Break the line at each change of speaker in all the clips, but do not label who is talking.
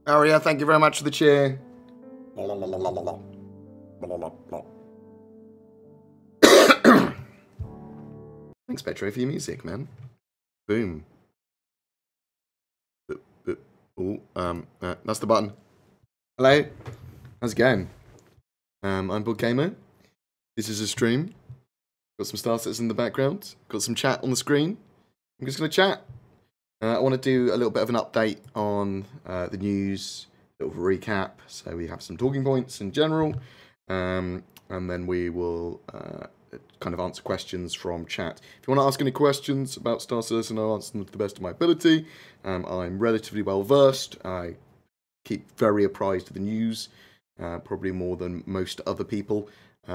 Aria, thank you very much for the cheer. Thanks, Petro, for your music, man. Boom. Oh, that's the button. Hello, how's it going? I'm BoredGamer. This is a stream. Got some star sets in the background. Got some chat on the screen. I'm just gonna chat. I want to do a little bit of an update on the news, a little recap. So we have some talking points in general, and then we will kind of answer questions from chat. If you want to ask any questions about Star Citizen, I'll answer them to the best of my ability. I'm relatively well versed. I keep very apprised of the news, probably more than most other people. But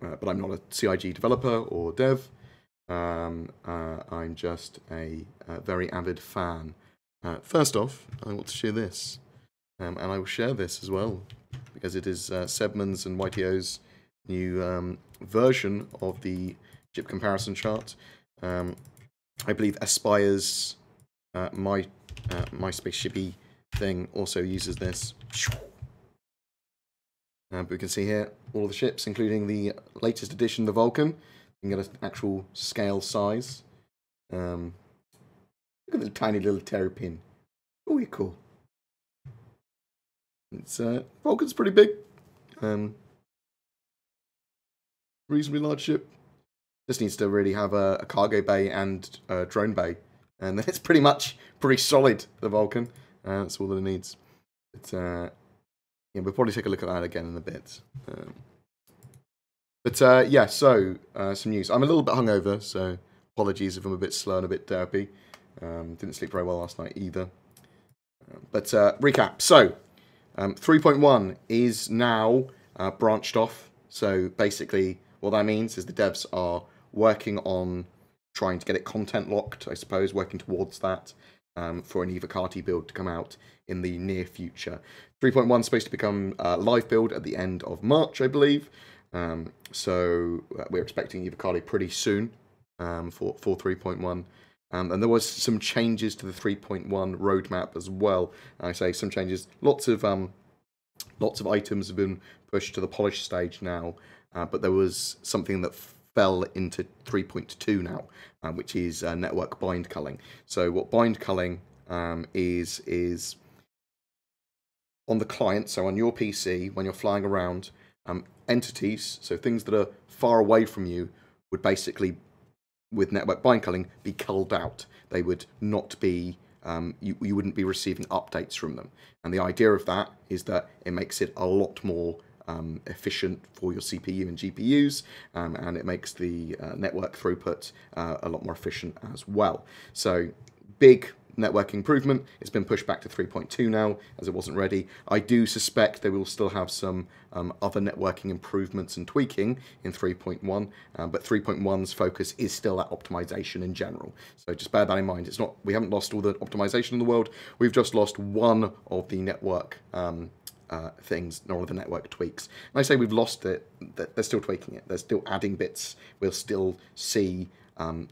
I'm not a CIG developer or dev. I'm just a very avid fan. First off, I want to share this, and I will share this as well because it is Sebman's and YTO's new version of the chip comparison chart. I believe Aspire's my spaceshipy thing also uses this. But we can see here all the ships, including the latest edition, the Volcan. You can get an actual scale size. Look at the tiny little terrapin. Oh, you're cool. It's Vulcan's pretty big. Reasonably large ship. Just needs to really have a cargo bay and a drone bay, and then it's pretty solid. The Vulcan. That's all that it needs. It's yeah, we'll probably take a look at that again in a bit. Yeah, so some news. I'm a little bit hungover, so apologies if I'm a bit slow and a bit derpy. Didn't sleep very well last night either. Recap. So, 3.1 is now branched off. So basically, what that means is the devs are working on trying to get it content locked, I suppose, working towards that for an Evocati build to come out in the near future. 3.1 is supposed to become a live build at the end of March, I believe. So we're expecting Evocati pretty soon for 3.1. And there was some changes to the 3.1 roadmap as well. I say some changes. Lots of items have been pushed to the polish stage now, but there was something that fell into 3.2 now, which is network bind culling. So what bind culling is on the client, so on your PC, when you're flying around, entities, so things that are far away from you, would basically, with network bind culling, be culled out. They would not be, you wouldn't be receiving updates from them. And the idea of that is that it makes it a lot more efficient for your CPU and GPUs, and it makes the network throughput a lot more efficient as well. So, big network improvement. It's been pushed back to 3.2 now, as it wasn't ready. I do suspect they will still have some other networking improvements and tweaking in 3.1, but 3.1's focus is still at optimization in general. So just bear that in mind. It's not, we haven't lost all the optimization in the world. We've just lost one of the network things, nor of the network tweaks. And I say we've lost it, they're still tweaking it. They're still adding bits. We'll still see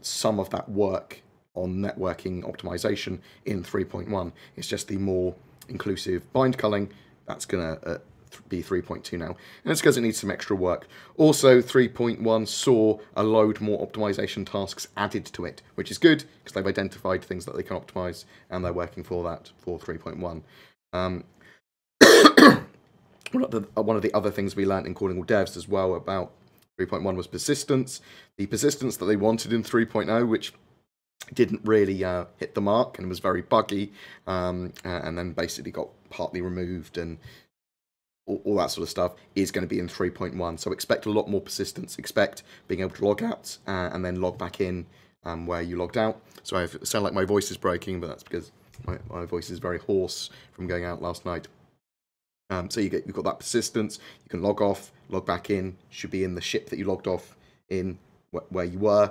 some of that work on networking optimization in 3.1. It's just the more inclusive bind culling that's going to be 3.2 now. And it's because it needs some extra work. Also, 3.1 saw a load more optimization tasks added to it, which is good because they've identified things that they can optimize and they're working for that for 3.1. One of the other things we learned in Calling All Devs as well about 3.1 was persistence. The persistence that they wanted in 3.0, which didn't really hit the mark and was very buggy, and then basically got partly removed and all that sort of stuff, is going to be in 3.1. So expect a lot more persistence. Expect being able to log out and then log back in where you logged out. So I sound like my voice is breaking, but that's because my voice is very hoarse from going out last night. So you've got that persistence. You can log off, log back in. Should be in the ship that you logged off in where you were.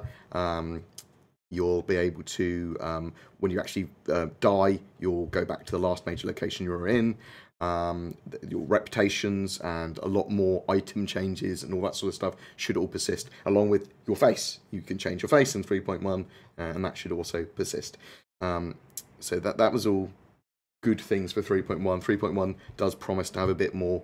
You'll be able to, when you actually die, you'll go back to the last major location you were in. Your reputations and a lot more item changes and all that sort of stuff should all persist, along with your face. You can change your face in 3.1, and that should also persist. So that was all good things for 3.1. 3.1 does promise to have a bit more,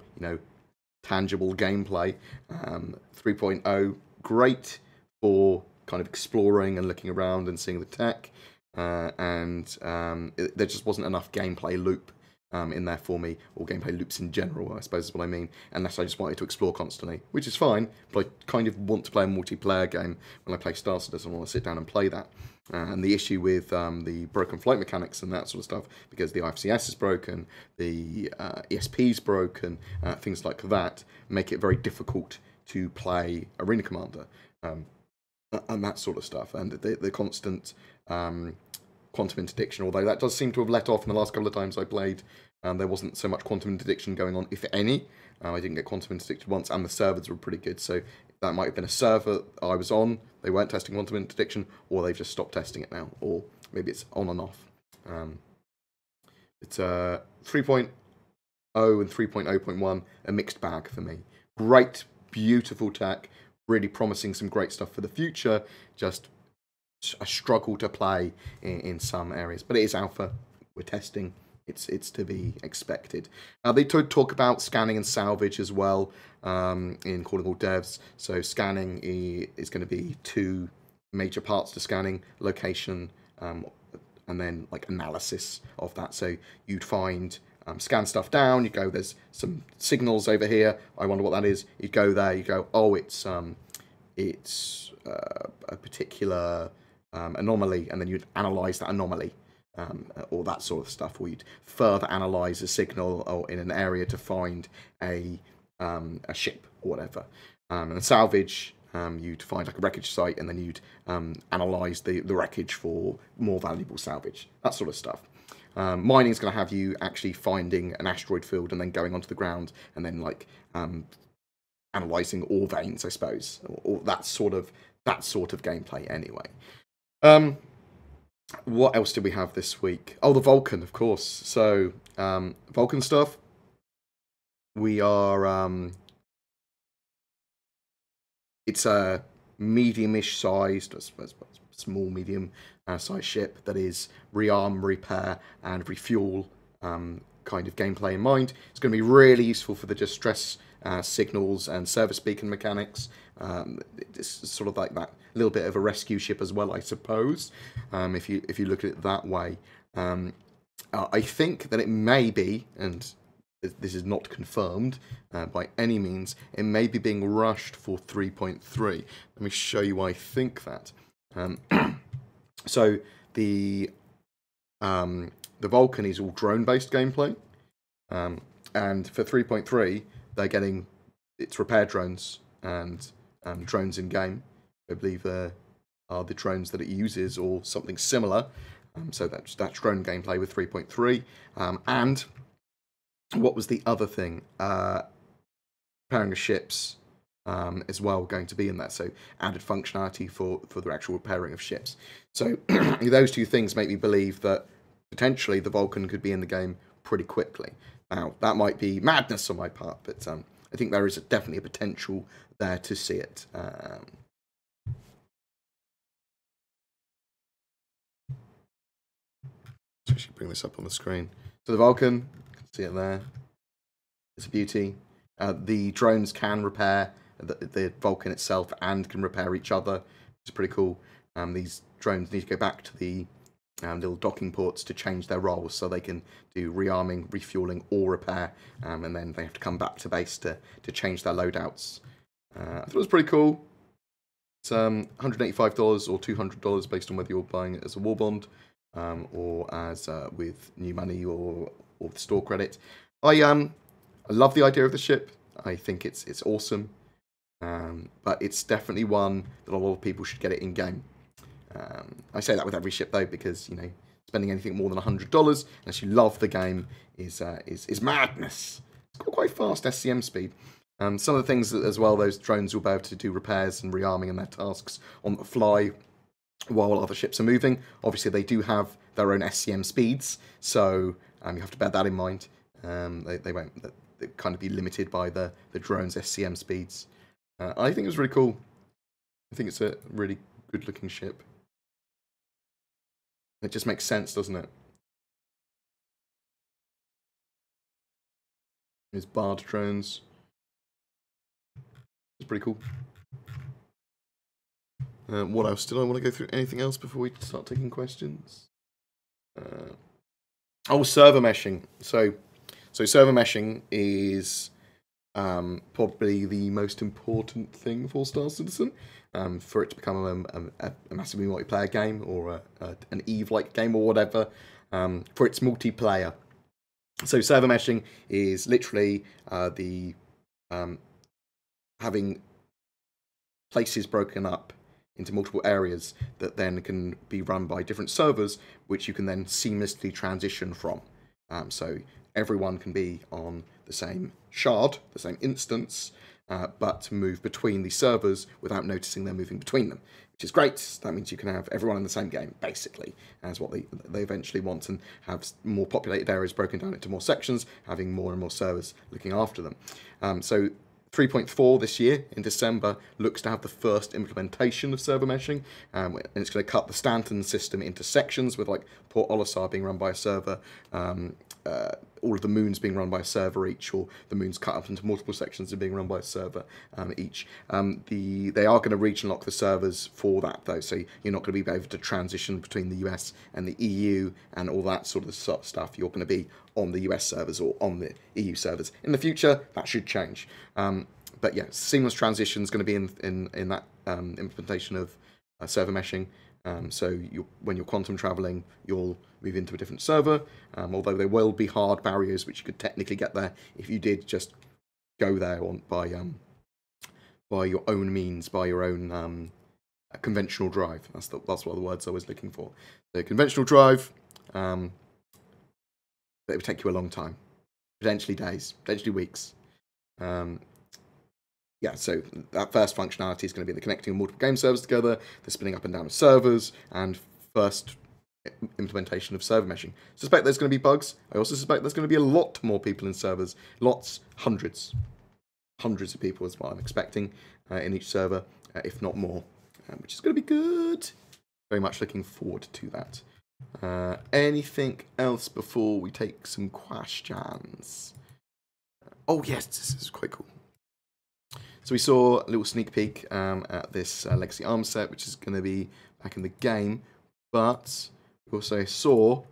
tangible gameplay. 3.0, great for kind of exploring and looking around and seeing the tech, there just wasn't enough gameplay loop in there for me, or gameplay loops in general, I suppose is what I mean, unless I just wanted to explore constantly, which is fine, but I kind of want to play a multiplayer game when I play Star Citizen. I want to sit down and play that. And the issue with the broken flight mechanics and that sort of stuff, because the IFCS is broken, the ESP is broken, things like that, make it very difficult to play Arena Commander and that sort of stuff. And the constant quantum interdiction, although that does seem to have let off in the last couple of times I played, there wasn't so much quantum interdiction going on, if any. I didn't get quantum interdicted once, and the servers were pretty good, so that might have been a server I was on, they weren't testing quantum interdiction, or they've just stopped testing it now, or maybe it's on and off. It's 3.0 and 3.0.1, a mixed bag for me. Great, beautiful tech, really promising some great stuff for the future, just a struggle to play in some areas. But it is alpha, we're testing, it's to be expected. They did talk about scanning and salvage as well in Culling all devs. So scanning is going to be two major parts to scanning: location and then like analysis of that. So you'd find scan stuff down, you go, there's some signals over here, I wonder what that is. You go there, you go, oh, it's a particular anomaly, and then you'd analyze that anomaly. Or that sort of stuff, or you'd further analyze a signal or in an area to find a ship or whatever. And salvage, you'd find like a wreckage site, and then you'd analyze the wreckage for more valuable salvage, that sort of stuff. Mining is going to have you actually finding an asteroid field and then going onto the ground and then like analyzing ore veins, I suppose, or that sort of gameplay anyway. What else did we have this week? Oh, the Volcan, of course. So, Volcan stuff. We are, it's a medium-ish sized, small, medium sized ship that is rearm, repair, and refuel kind of gameplay in mind. It's going to be really useful for the distress signals and service beacon mechanics. It's sort of like that little bit of a rescue ship as well, I suppose, if you look at it that way. I think that it may be, and this is not confirmed by any means, it may be being rushed for 3.3. Let me show you why I think that. So the Volcan is all drone-based gameplay, and for 3.3 they're getting its repair drones and drones in game. I believe are the drones that it uses or something similar. So that's drone gameplay with 3.3. And what was the other thing? Repairing of ships as well going to be in there. So added functionality for the actual repairing of ships. So those two things make me believe that potentially the Volcan could be in the game pretty quickly. Now, that might be madness on my part, but I think there is definitely a potential there to see it. I should bring this up on the screen. So the Volcan, you can see it there. It's a beauty. The drones can repair the Volcan itself and can repair each other, which is pretty cool. These drones need to go back to the little docking ports to change their roles, so they can do rearming, refueling, or repair, and then they have to come back to base to change their loadouts. I thought it was pretty cool. It's $185 or $200 based on whether you're buying it as a war bond or as with new money or with store credit. I love the idea of the ship. I think it's awesome, but it's definitely one that a lot of people should get it in game. I say that with every ship though, because spending anything more than $100 unless you love the game is madness. It's got quite fast SCM speed. Some of the things as well, those drones will be able to do repairs and rearming and their tasks on the fly while other ships are moving. Obviously, they do have their own SCM speeds, so you have to bear that in mind. They won't kind of be limited by the drone's SCM speeds. I think it was really cool. I think it's a really good-looking ship. It just makes sense, doesn't it? There's barred drones. It's pretty cool. What else? Did I want to go through anything else before we start taking questions? Server meshing. So server meshing is probably the most important thing for Star Citizen. For it to become a massively multiplayer game or an EVE-like game or whatever, for its multiplayer. So server meshing is literally having places broken up into multiple areas that then can be run by different servers, which you can then seamlessly transition from. So everyone can be on the same shard, the same instance, but move between the servers without noticing they're moving between them, which is great. That means you can have everyone in the same game, basically, as what they eventually want, and have more populated areas broken down into more sections, having more and more servers looking after them. So 3.4 this year, in December, looks to have the first implementation of server meshing, and it's going to cut the Stanton system into sections, with like Port Olisar being run by a server, all of the moons being run by a server each, or the moons cut up into multiple sections and being run by a server each. They are going to region lock the servers for that, though, so you're not going to be able to transition between the US and the EU and all that sort of stuff. You're going to be on the US servers or on the EU servers. In the future, that should change. But yeah, seamless transition is going to be in that implementation of server meshing. So when you're quantum traveling, you'll move into a different server, although there will be hard barriers which you could technically get there if you did just go there by your own means, by your own conventional drive. That's what the words I was looking for. The conventional drive, it would take you a long time, potentially days, potentially weeks. Yeah, so that first functionality is going to be the connecting multiple game servers together, the spinning up and down of servers, and first implementation of server meshing. Suspect there's going to be bugs. I also suspect there's going to be a lot more people in servers. Hundreds of people is what I'm expecting in each server, if not more, which is going to be good. Very much looking forward to that. Anything else before we take some questions? Oh yes, this is quite cool. So we saw a little sneak peek at this Legacy Arms set, which is going to be back in the game, but we also saw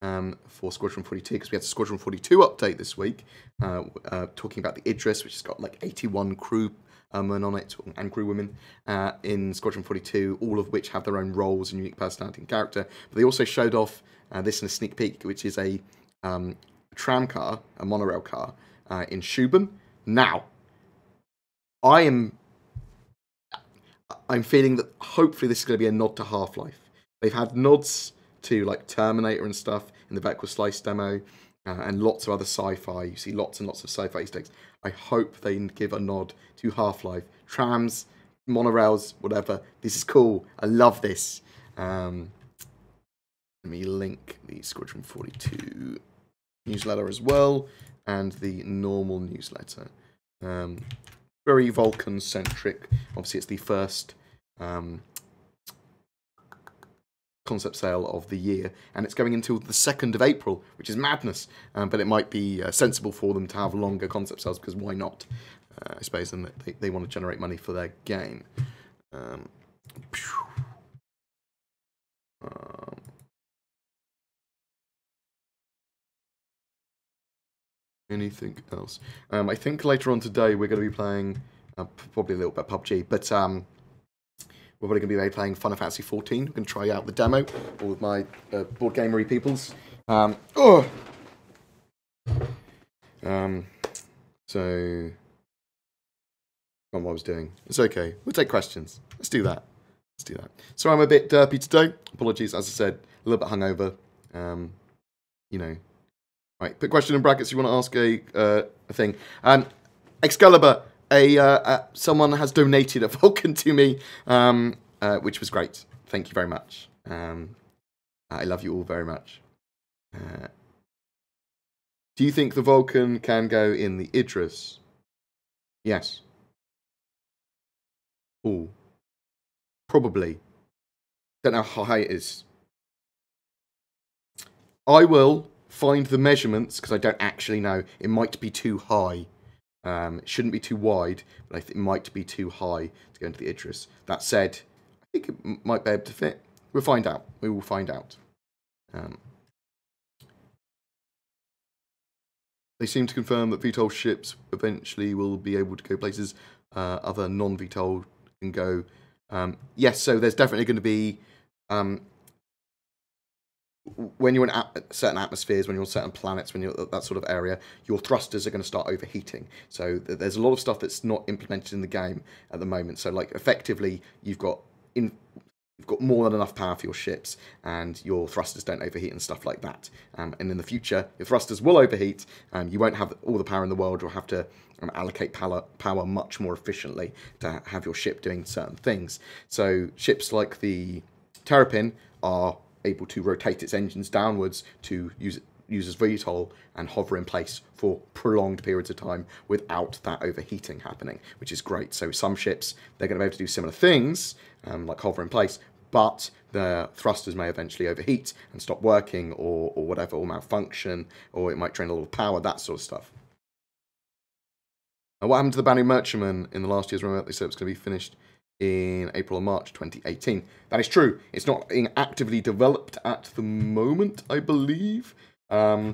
for Squadron 42, because we had a Squadron 42 update this week, talking about the Idris, which has got like 81 crewmen on it, and crewwomen in Squadron 42, all of which have their own roles and unique personality and character. But they also showed off this in a sneak peek, which is a tram car, a monorail car, in Shuban. Now, I'm feeling that hopefully this is going to be a nod to Half-Life. They've had nods to like Terminator and stuff in the Vertical Slice demo, and lots of other sci-fi. You see lots and lots of sci-fi Easter eggs. I hope they give a nod to Half-Life. Trams, monorails, whatever. This is cool. I love this. Let me link the Squadron 42 newsletter as well, and the normal newsletter. Very Volcan-centric. Obviously, it's the first concept sale of the year, and it's going until the 2nd of April, which is madness. But it might be sensible for them to have longer concept sales, because why not? I suppose, and they want to generate money for their game. Anything else? I think later on today we're going to be playing probably a little bit of PUBG, but we're probably going to be playing Final Fantasy 14. We're going to try out the demo, all of my BoredGamer-y peoples. So, on what I was doing. It's okay. We'll take questions. Let's do that. So I'm a bit derpy today. Apologies, as I said, a little bit hungover. You know. Right, put question in brackets. You want to ask a thing. Excalibur. Someone has donated a Volcan to me, which was great. Thank you very much. I love you all very much. Do you think the Volcan can go in the Idris? Yes. Oh. Probably. Don't know how high it is. I will find the measurements, because I don't actually know. It might be too high. It shouldn't be too wide, but I think it might be too high to go into the Idris. That said, I think it might be able to fit. We'll find out. We will find out. They seem to confirm that VTOL ships eventually will be able to go places other non-VTOL can go. Yes, so there's definitely going to be... when you're in certain atmospheres, when you're on certain planets, when you're that sort of area, your thrusters are going to start overheating. So there's a lot of stuff that's not implemented in the game at the moment. So like effectively, you've got more than enough power for your ships, and your thrusters don't overheat and stuff like that. And in the future, your thrusters will overheat. You won't have all the power in the world. You'll have to allocate power much more efficiently to have your ship doing certain things. So ships like the Terrapin are able to rotate its engines downwards to use as VTOL and hover in place for prolonged periods of time without that overheating happening, which is great. So some ships, they're going to be able to do similar things, like hover in place, but the thrusters may eventually overheat and stop working or whatever, or malfunction, or it might drain a lot of power, that sort of stuff. Now, what happened to the Banu Merchantman in the last year's rollout? They said it was going to be finished in April or March 2018. That is true. It's not being actively developed at the moment, I believe. I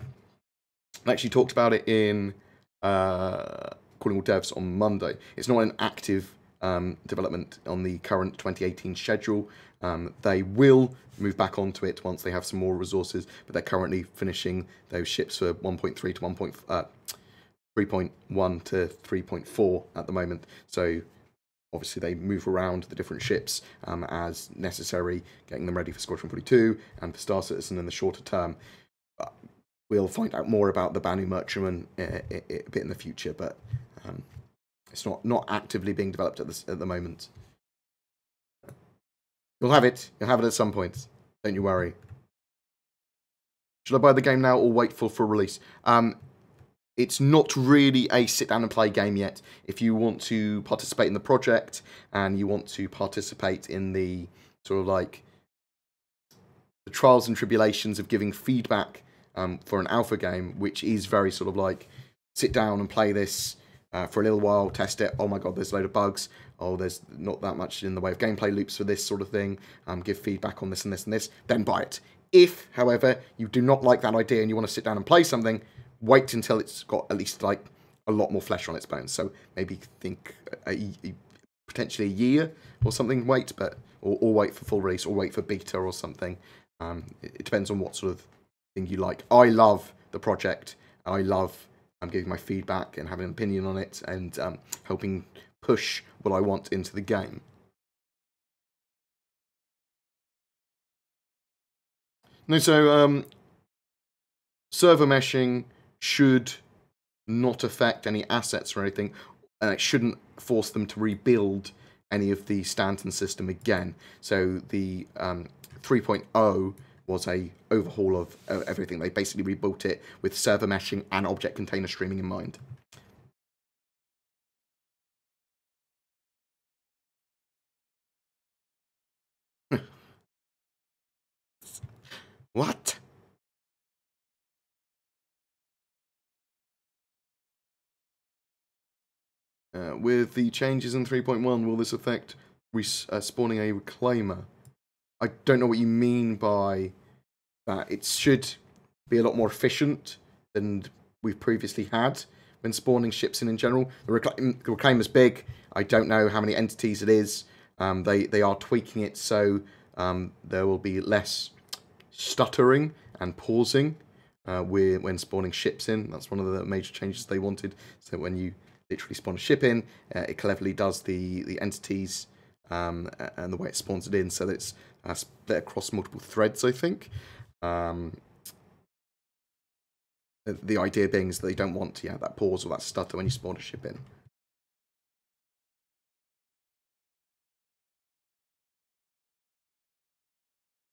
actually talked about it in Calling All Devs on Monday. It's not an active development on the current 2018 schedule. They will move back onto it once they have some more resources, but they're currently finishing those ships for 1.3 to 3.1 to 3.4 at the moment. So obviously, they move around the different ships as necessary, getting them ready for Squadron 42 and for Star Citizen in the shorter term. We'll find out more about the Banu Merchantman a bit in the future, but it's not actively being developed at the moment. You'll have it. You'll have it at some point. Don't you worry. Should I buy the game now or wait for release? It's not really a sit-down-and-play game yet. If you want to participate in the project and you want to participate in the sort of like the trials and tribulations of giving feedback for an alpha game, which is very sort of like sit down and play this for a little while, test it. Oh my god, there's a load of bugs. Oh, there's not that much in the way of gameplay loops for this sort of thing. Give feedback on this and this and this. Then buy it. If, however, you do not like that idea and you want to sit down and play something, wait until it's got at least like a lot more flesh on its bones. So maybe think potentially a year or something. Wait, or wait for full release, or wait for beta or something. It depends on what sort of thing you like. I love the project. I love giving my feedback and having an opinion on it and helping push what I want into the game. No, so server meshing should not affect any assets or anything, and it shouldn't force them to rebuild any of the Stanton system again. So the 3.0 was a overhaul of everything. They basically rebuilt it with server meshing and object container streaming in mind. What? With the changes in 3.1, will this affect spawning a reclaimer? I don't know what you mean by that. It should be a lot more efficient than we've previously had when spawning ships in general. The reclaimer's big. I don't know how many entities it is. They are tweaking it so there will be less stuttering and pausing when spawning ships in. That's one of the major changes they wanted. So when you literally spawn a ship in, it cleverly does the entities and the way it spawns it in, so that it's split across multiple threads, I think. The idea being is that they don't want that pause or that stutter when you spawn a ship in.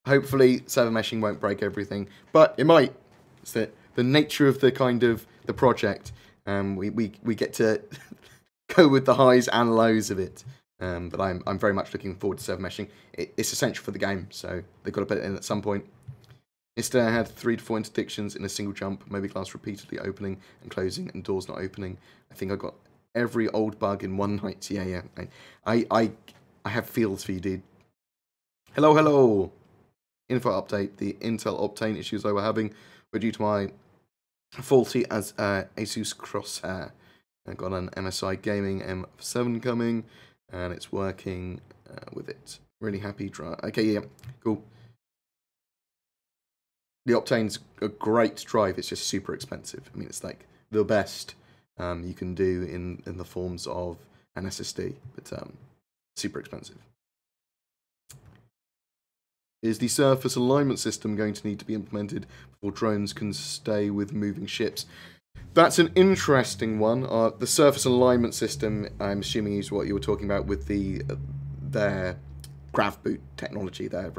Hopefully, server meshing won't break everything, but it might. It's the nature of the kind of the project. We get to go with the highs and lows of it. But I'm very much looking forward to server meshing. It's essential for the game, so they've got to put it in at some point. Instead, I had 3 to 4 interdictions in a single jump, maybe glass repeatedly opening and closing and doors not opening. I think I got every old bug in one night. Yeah. I have feels for you, dude. Hello. Info update. The Intel Optane issues I were having were due to my faulty as Asus Crosshair. I got an MSI Gaming M7 coming, and it's working with it. Really happy. Okay, yeah, cool. The Optane's a great drive. It's just super expensive. I mean, it's like the best you can do in the forms of an SSD, but super expensive. Is the surface alignment system going to need to be implemented before drones can stay with moving ships? That's an interesting one. The surface alignment system, I'm assuming, is what you were talking about with their grav boot technology. They're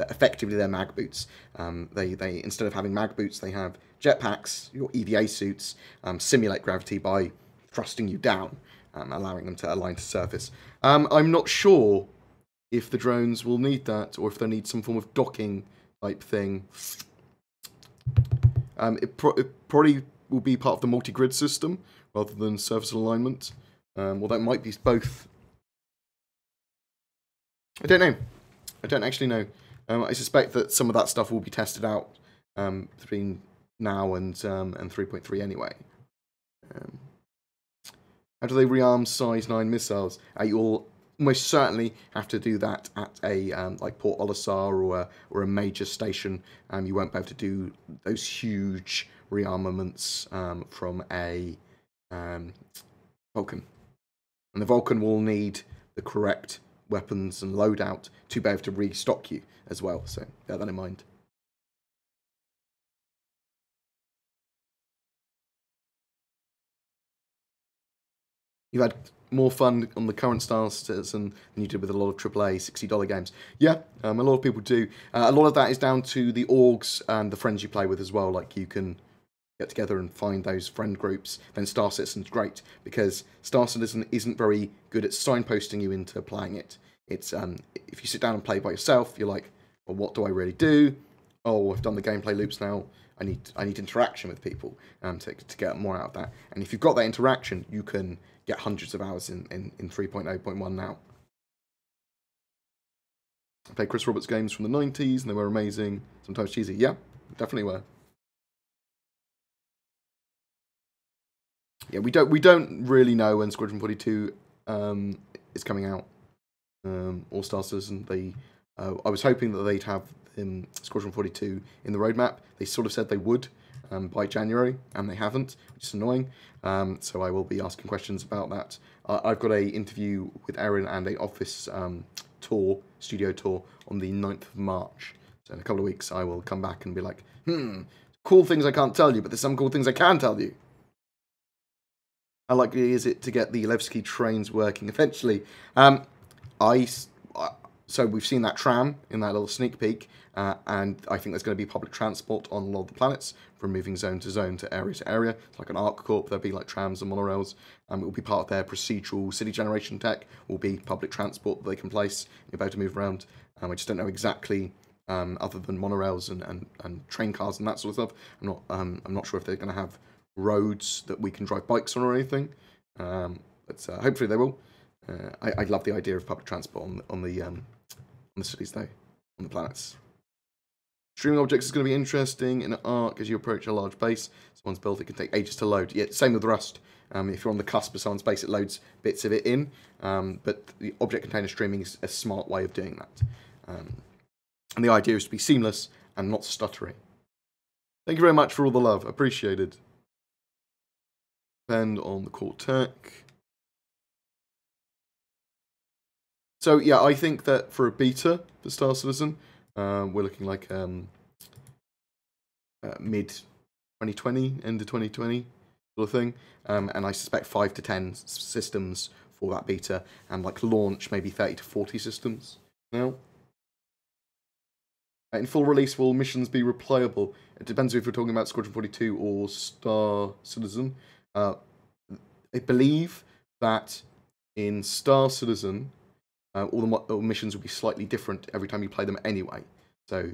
effectively their mag boots. They instead of having mag boots, they have jetpacks. Your EVA suits simulate gravity by thrusting you down, allowing them to align to surface. I'm not sure if the drones will need that, or if they need some form of docking type thing. It probably will be part of the multi-grid system rather than surface alignment. Well, that might be both. I don't know. I don't actually know. I suspect that some of that stuff will be tested out between now and 3.3 anyway. How do they rearm size 9 missiles? You'll almost certainly have to do that at a like Port Olisar or a major station. You won't be able to do those huge rearmaments from a Vulcan. And the Vulcan will need the correct weapons and loadout to be able to restock you as well. So bear that in mind. You've had more fun on the current Star Citizen than you did with a lot of AAA $60 games. Yeah, a lot of people do. A lot of that is down to the orgs and the friends you play with as well. Like, you can get together and find those friend groups. Then Star Citizen's great, because Star Citizen isn't very good at signposting you into playing it. It's if you sit down and play by yourself, you're like, well, what do I really do? Oh, I've done the gameplay loops now. I need interaction with people to get more out of that. And if you've got that interaction, you can get hundreds of hours in 3.0.1 now. I played Chris Roberts games from the 90s, and they were amazing. Sometimes cheesy. Yeah, definitely were. Yeah, we don't really know when Squadron 42 is coming out, or Star Citizen. I was hoping that they'd have Squadron 42 in the roadmap. They sort of said they would by January, and they haven't, which is annoying. So I will be asking questions about that. I've got an interview with Erin and an office studio tour on the 9th of March. So in a couple of weeks, I will come back and be like, cool things I can't tell you, but there's some cool things I can tell you. How likely is it to get the Levski trains working eventually? So we've seen that tram in that little sneak peek, and I think there's going to be public transport on a lot of the planets from moving zone to zone to area. It's like an ARC Corp. There'll be like trams and monorails. It will be part of their procedural city generation tech. Will be public transport that they can place. You'll be able to move around. I just don't know exactly, other than monorails and train cars and that sort of stuff. I'm not sure if they're going to have roads that we can drive bikes on or anything. But hopefully they will. I love the idea of public transport on the cities, though, on the planets. Streaming objects is going to be interesting in an arc as you approach a large base. Someone's built, it can take ages to load. Yeah, same with Rust. If you're on the cusp of someone's base, it loads bits of it in. But the object container streaming is a smart way of doing that. And the idea is to be seamless and not stuttering. Thank you very much for all the love. Appreciated. Depend on the core tech. So yeah, I think that for a beta for Star Citizen, we're looking like mid 2020, end of 2020 sort of thing, and I suspect 5 to 10 systems for that beta, and like launch maybe 30 to 40 systems now. In full release, will missions be replayable? It depends if we're talking about Squadron 42 or Star Citizen. I believe that in Star Citizen, all the missions will be slightly different every time you play them anyway. So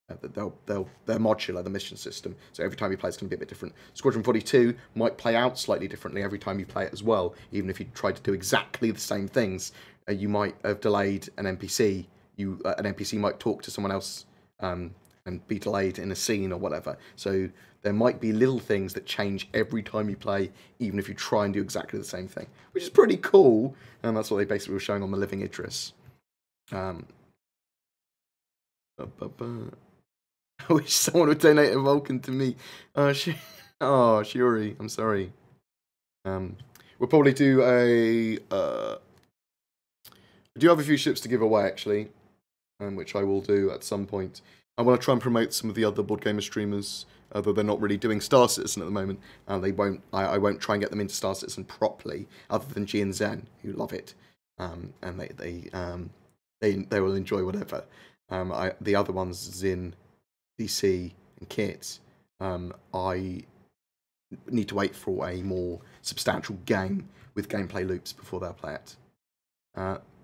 They're modular, the mission system. So every time you play, it's going to be a bit different. Squadron 42 might play out slightly differently every time you play it as well. Even if you try to do exactly the same things, you might have delayed an NPC. An NPC might talk to someone else and be delayed in a scene or whatever. So there might be little things that change every time you play, even if you try and do exactly the same thing, which is pretty cool. And that's what they basically were showing on the Living Idris. I wish someone would donate a Volcan to me. Shuri, I'm sorry. We'll probably do a... I do have a few ships to give away, actually, which I will do at some point. I want to try and promote some of the other BoredGamer streamers, although they're not really doing Star Citizen at the moment. I won't try and get them into Star Citizen properly, other than G and Zen, who love it, and they will enjoy whatever. The other ones, Zin, DC, and Kit, I need to wait for a more substantial game with gameplay loops before they'll play it.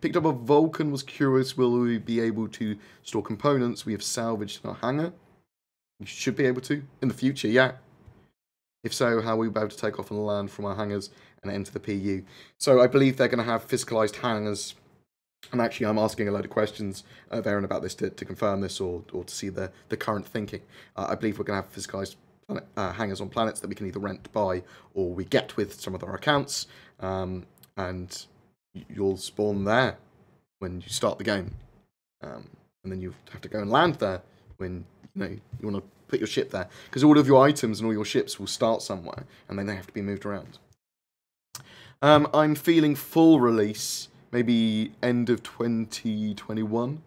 Picked up a Volcan, was curious, will we be able to store components we have salvaged in our hangar? We should be able to, in the future, yeah. If so, how will we be able to take off and land from our hangars and enter the PU? So I believe they're going to have physicalized hangars, and actually I'm asking a load of questions of Aaron about this to confirm this or to see the current thinking. I believe we're going to have physicalized hangars on planets that we can either rent, buy, or we get with some of our accounts, and you'll spawn there when you start the game, and then you have to go and land there when you want to put your ship there, because all of your items and all your ships will start somewhere and then they have to be moved around. I'm feeling full release, maybe end of 2021.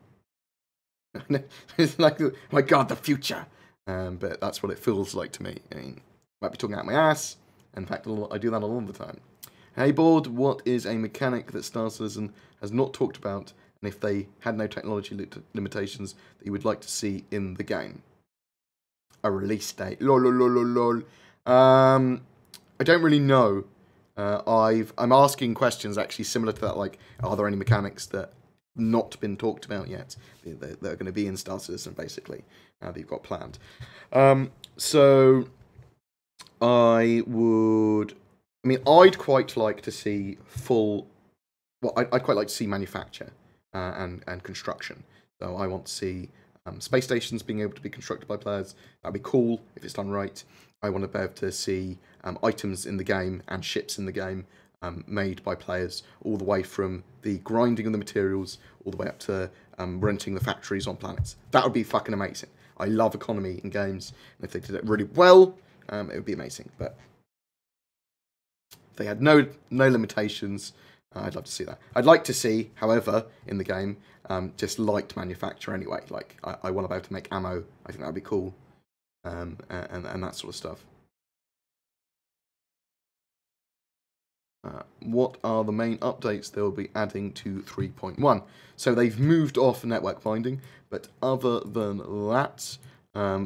It's like, oh my god, the future. But that's what it feels like to me. I mean, I might be talking out my ass. In fact, I do that all the time. Hey Bored, what is a mechanic that Star Citizen has not talked about, and if they had no technology limitations that you would like to see in the game? A release date. Lol. I don't really know. I'm asking questions actually similar to that, like, are there any mechanics that not been talked about yet that are going to be in Star Citizen, basically, that you've got planned? So I'd quite like to see I'd quite like to see manufacture and construction. So I want to see space stations being able to be constructed by players. That'd be cool if it's done right. I want to be able to see items in the game and ships in the game made by players, all the way from the grinding of the materials, all the way up to renting the factories on planets. That would be fucking amazing. I love economy in games, and if they did it really well, it would be amazing. But if they had no limitations, I'd love to see that. I'd like to see, however, in the game, just light manufacture anyway. Like, I want to be able to make ammo. I think that would be cool, and that sort of stuff. What are the main updates they'll be adding to 3.1? So they've moved off network binding, but other than that,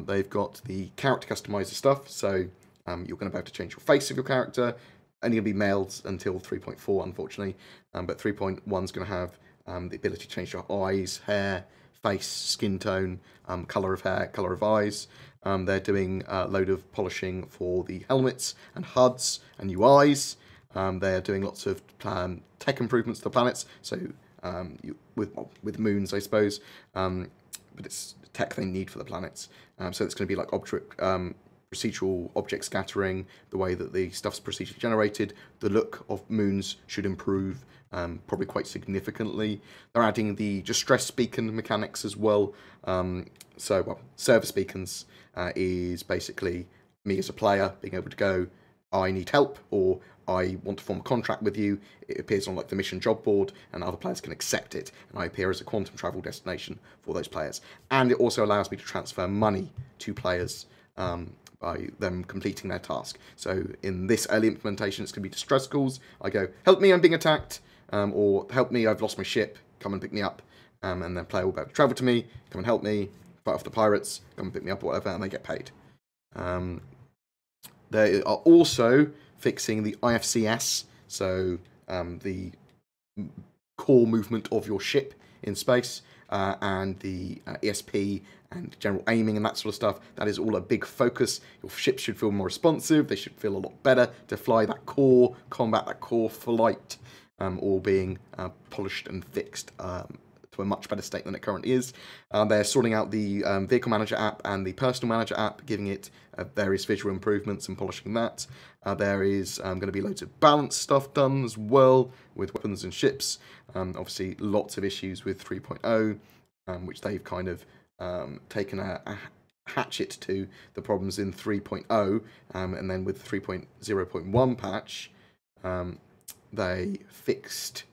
they've got the character customizer stuff. So you're going to be able to change your face of your character. Only going to be males until 3.4, unfortunately. But 3.1 is going to have the ability to change your eyes, hair, face, skin tone, colour of hair, colour of eyes. They're doing a load of polishing for the helmets and HUDs and UIs. They're doing lots of tech improvements to the planets, so with moons, I suppose, but it's tech they need for the planets. So it's going to be like procedural object scattering, the way that the stuff's procedurally generated. The look of moons should improve, probably quite significantly. They're adding the distress beacon mechanics as well. Service beacons is basically me as a player being able to go, I need help, or I want to form a contract with you. It appears on like the mission job board, and other players can accept it, and I appear as a quantum travel destination for those players. And it also allows me to transfer money to players by them completing their task. So in this early implementation, it's going to be distress calls. I go, help me, I'm being attacked, or help me, I've lost my ship, come and pick me up. And the player will be able to travel to me, come and help me, fight off the pirates, come and pick me up or whatever, and they get paid. They are also fixing the IFCS, so the core movement of your ship in space. and the ESP and general aiming and that sort of stuff. That is all a big focus. Your ships should feel more responsive. They should feel a lot better to fly that core combat, that core flight, all being polished and fixed to a much better state than it currently is. They're sorting out the Vehicle Manager app and the Personal Manager app, giving it various visual improvements and polishing that. There is going to be loads of balance stuff done as well with weapons and ships. Obviously, lots of issues with 3.0, which they've kind of taken a hatchet to the problems in 3.0, and then with 3.0.1 patch, they fixed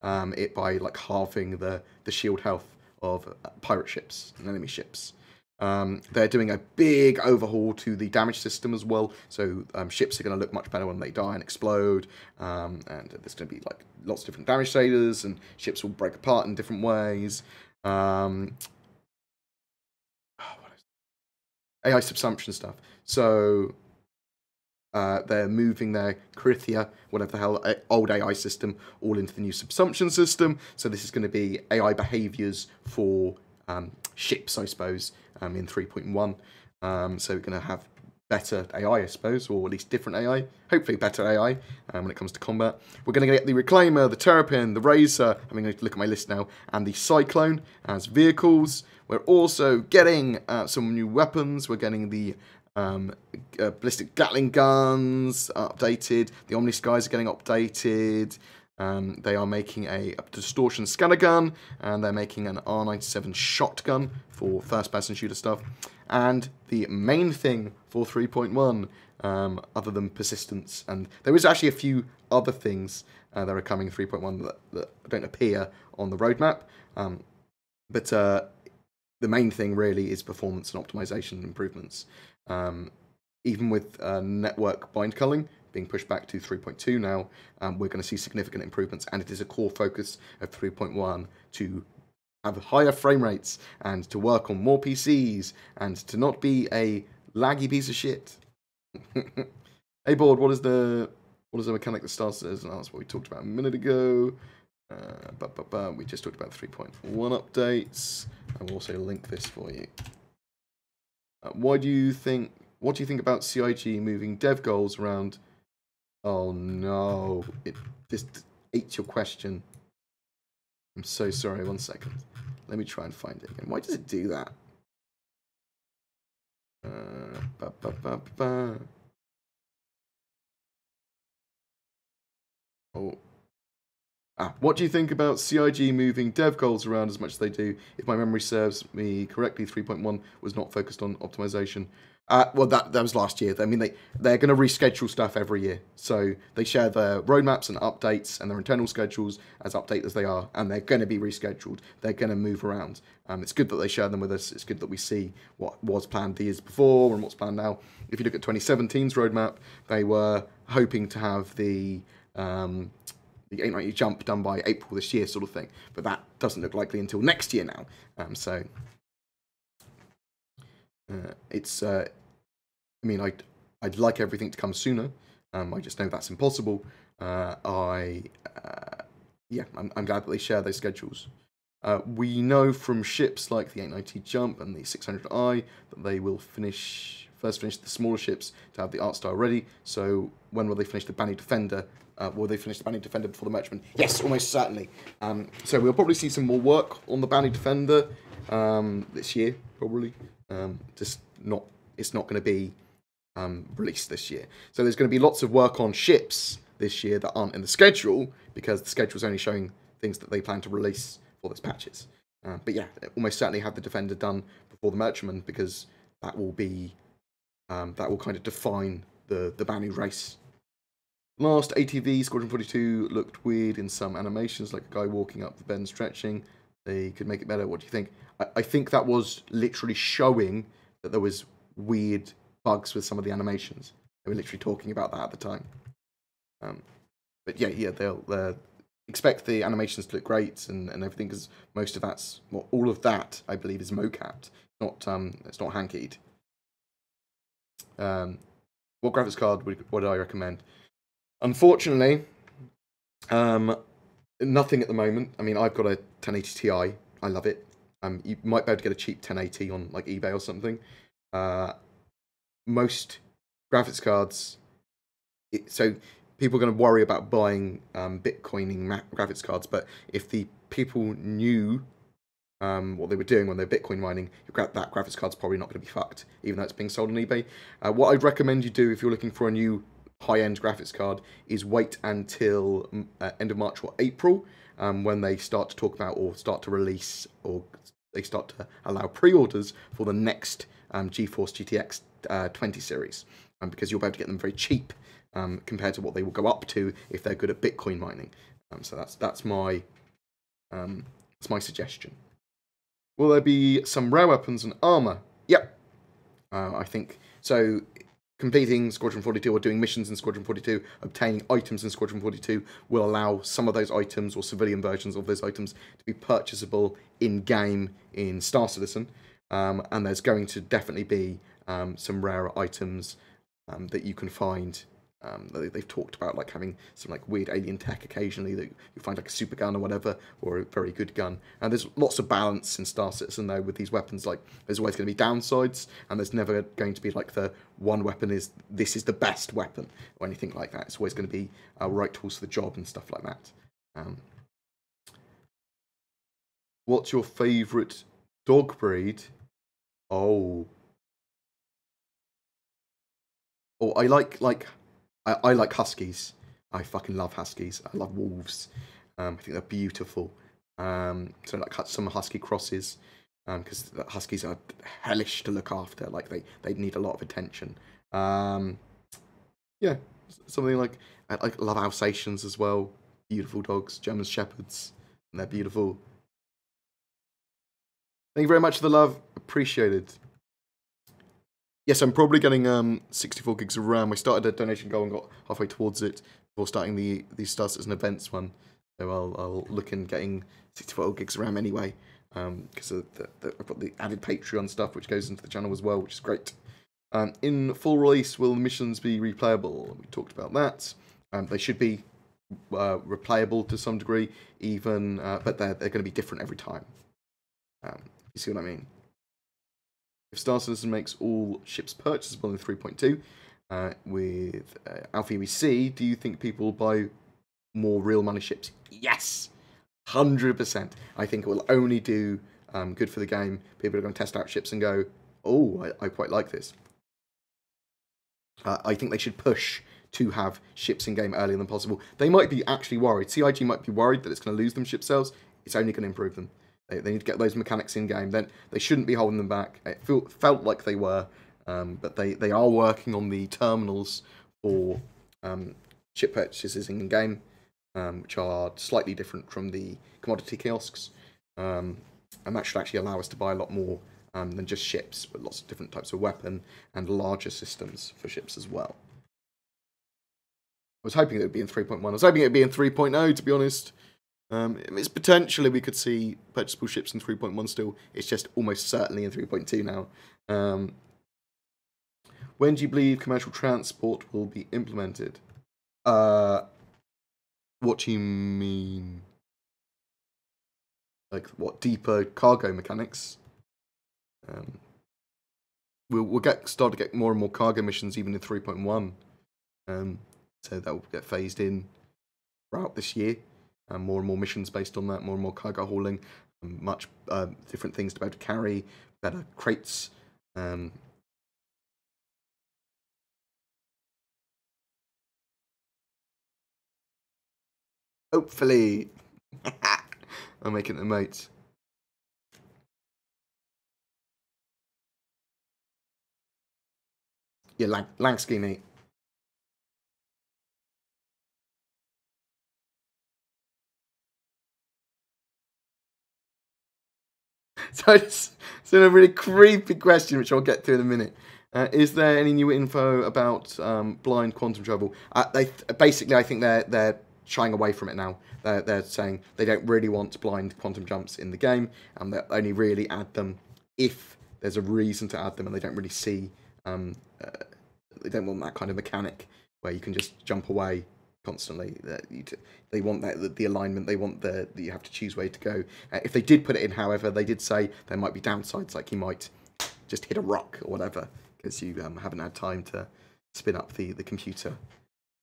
it by like halving the shield health of pirate ships and enemy ships. They're doing a big overhaul to the damage system as well, so ships are going to look much better when they die and explode, and there's going to be like lots of different damage shaders, and ships will break apart in different ways. AI subsumption stuff. So they're moving their Crithia, whatever the hell, old AI system, all into the new subsumption system. So this is going to be AI behaviors for ships, I suppose, in 3.1. So we're going to have better AI, I suppose, or at least different AI. Hopefully better AI when it comes to combat. We're going to get the Reclaimer, the Terrapin, the Razor, I'm going to look at my list now, and the Cyclone as vehicles. We're also getting some new weapons. We're getting the ballistic Gatling guns updated. The Omni Skies are getting updated. They are making a distortion scanner gun, and they're making an R97 shotgun for first-person shooter stuff. And the main thing for 3.1, other than persistence, and there is actually a few other things that are coming in 3.1 that don't appear on the roadmap, but the main thing really is performance and optimization improvements. Even with network bind culling being pushed back to 3.2 now, we're going to see significant improvements, and it is a core focus of 3.1 to have higher frame rates and to work on more PCs and to not be a laggy piece of shit. Hey Bored, what is the mechanic that starts as? And that's what we talked about a minute ago. We just talked about 3.1 updates. I will also link this for you. What do you think about CIG moving dev goals around? Oh no, it just ate your question. I'm so sorry, 1 second. Let me try and find it again. Why does it do that? Oh. What do you think about CIG moving dev goals around as much as they do? If my memory serves me correctly, 3.1 was not focused on optimization. Well, that was last year. I mean, they're going to reschedule stuff every year. So they share their roadmaps and updates and their internal schedules as updated as they are, and they're going to be rescheduled. They're going to move around. It's good that they share them with us. It's good that we see what was planned the years before and what's planned now. If you look at 2017's roadmap, they were hoping to have the 890 jump done by April this year, sort of thing. But that doesn't look likely until next year now. It's. I mean, I'd like everything to come sooner. I just know that's impossible. Yeah, I'm glad that they share those schedules. We know from ships like the 890 jump and the 600i that they will first finish the smaller ships to have the art style ready. So when will they finish the Banny Defender? Will they finish the Banny Defender before the Merchantman? Yes, almost certainly. So we'll probably see some more work on the Banny Defender this year, probably. It's not going to be released this year. So there's going to be lots of work on ships this year that aren't in the schedule, because the schedule's only showing things that they plan to release for those patches. But yeah, almost certainly have the Defender done before the Merchantman, because that will be that will kind of define the Banu race. Last ATV, Squadron 42 looked weird in some animations, like a guy walking up the bend stretching. They could make it better. What do you think? I think that was literally showing that there was weird bugs with some of the animations. They were literally talking about that at the time. But yeah, they'll expect the animations to look great and everything, because most of that's, well, all of that I believe is mocapped, it's not hand-keyed. What graphics card would I recommend? Unfortunately, nothing at the moment. I mean, I've got a 1080 Ti I love it. You might be able to get a cheap 1080 on like eBay or something. Most graphics cards, so people are going to worry about buying Bitcoining graphics cards, but if the people knew what they were doing when they're Bitcoin mining, that graphics card's probably not going to be fucked, even though it's being sold on eBay. What I'd recommend you do if you're looking for a new high-end graphics card is wait until end of March or April, when they start to talk about or start to release or they start to allow pre-orders for the next GeForce GTX 20 series, because you'll be able to get them very cheap compared to what they will go up to if they're good at Bitcoin mining. So that's my suggestion. Will there be some rare weapons and armor? Yep. I think so. Completing Squadron 42 or doing missions in Squadron 42, obtaining items in Squadron 42 will allow some of those items or civilian versions of those items to be purchasable in-game in Star Citizen. And there's going to definitely be some rarer items that you can find. They've talked about like having some like weird alien tech occasionally that you find like a super gun or whatever, or a very good gun. And there's lots of balance in Star Citizen though with these weapons. Like there's always going to be downsides, and there's never going to be like the one weapon is this is the best weapon or anything like that. It's always going to be right tools for the job and stuff like that. What's your favourite dog breed? Oh, I like huskies. I fucking love huskies. I love wolves. I think they're beautiful. So like some husky crosses, because huskies are hellish to look after. Like they need a lot of attention. Yeah, something like I love Alsatians as well. Beautiful dogs, German shepherds, and they're beautiful. Thank you very much for the love. Appreciated. Yes, I'm probably getting 64 gigs of RAM. I started a donation goal and got halfway towards it before starting the Star Citizen events one. So I'll look in getting 64 gigs of RAM anyway, because I've got the added Patreon stuff which goes into the channel as well, which is great. In full release, will the missions be replayable? We talked about that. They should be replayable to some degree, even, but they're going to be different every time. You see what I mean? If Star Citizen makes all ships purchasable in 3.2 with Alpha EBC, do you think people will buy more real money ships? Yes, 100%. I think it will only do good for the game. People are going to test out ships and go, oh, I quite like this. I think they should push to have ships in game earlier than possible. They might be actually worried. CIG might be worried that it's going to lose them ship sales. It's only going to improve them. They need to get those mechanics in game. Then they shouldn't be holding them back. It felt like they were, but they are working on the terminals for ship purchases in game, which are slightly different from the commodity kiosks, and that should actually allow us to buy a lot more than just ships, but lots of different types of weapon and larger systems for ships as well. I was hoping it would be in 3.1. I was hoping it would be in 3.0, to be honest. It's potentially we could see purchasable ships in 3.1 still. It's just almost certainly in 3.2 now. When do you believe commercial transport will be implemented? What do you mean? Like what, deeper cargo mechanics? We'll start to get more and more cargo missions even in 3.1. So that will get phased in throughout this year. More and more missions based on that, more and more cargo hauling, much different things to be able to carry, better crates. Hopefully. I'm making the mates. Yeah, Langsky, mate. So it's a really creepy question, which I'll get to in a minute. Is there any new info about blind quantum travel? Basically, I think they're shying away from it now. They're saying they don't really want blind quantum jumps in the game, and they only really add them if there's a reason to add them, and they don't really see. They don't want that kind of mechanic where you can just jump away constantly. They want the alignment. They want that you have to choose where to go. If they did put it in, however, they did say there might be downsides, like you might just hit a rock or whatever because you haven't had time to spin up the computer.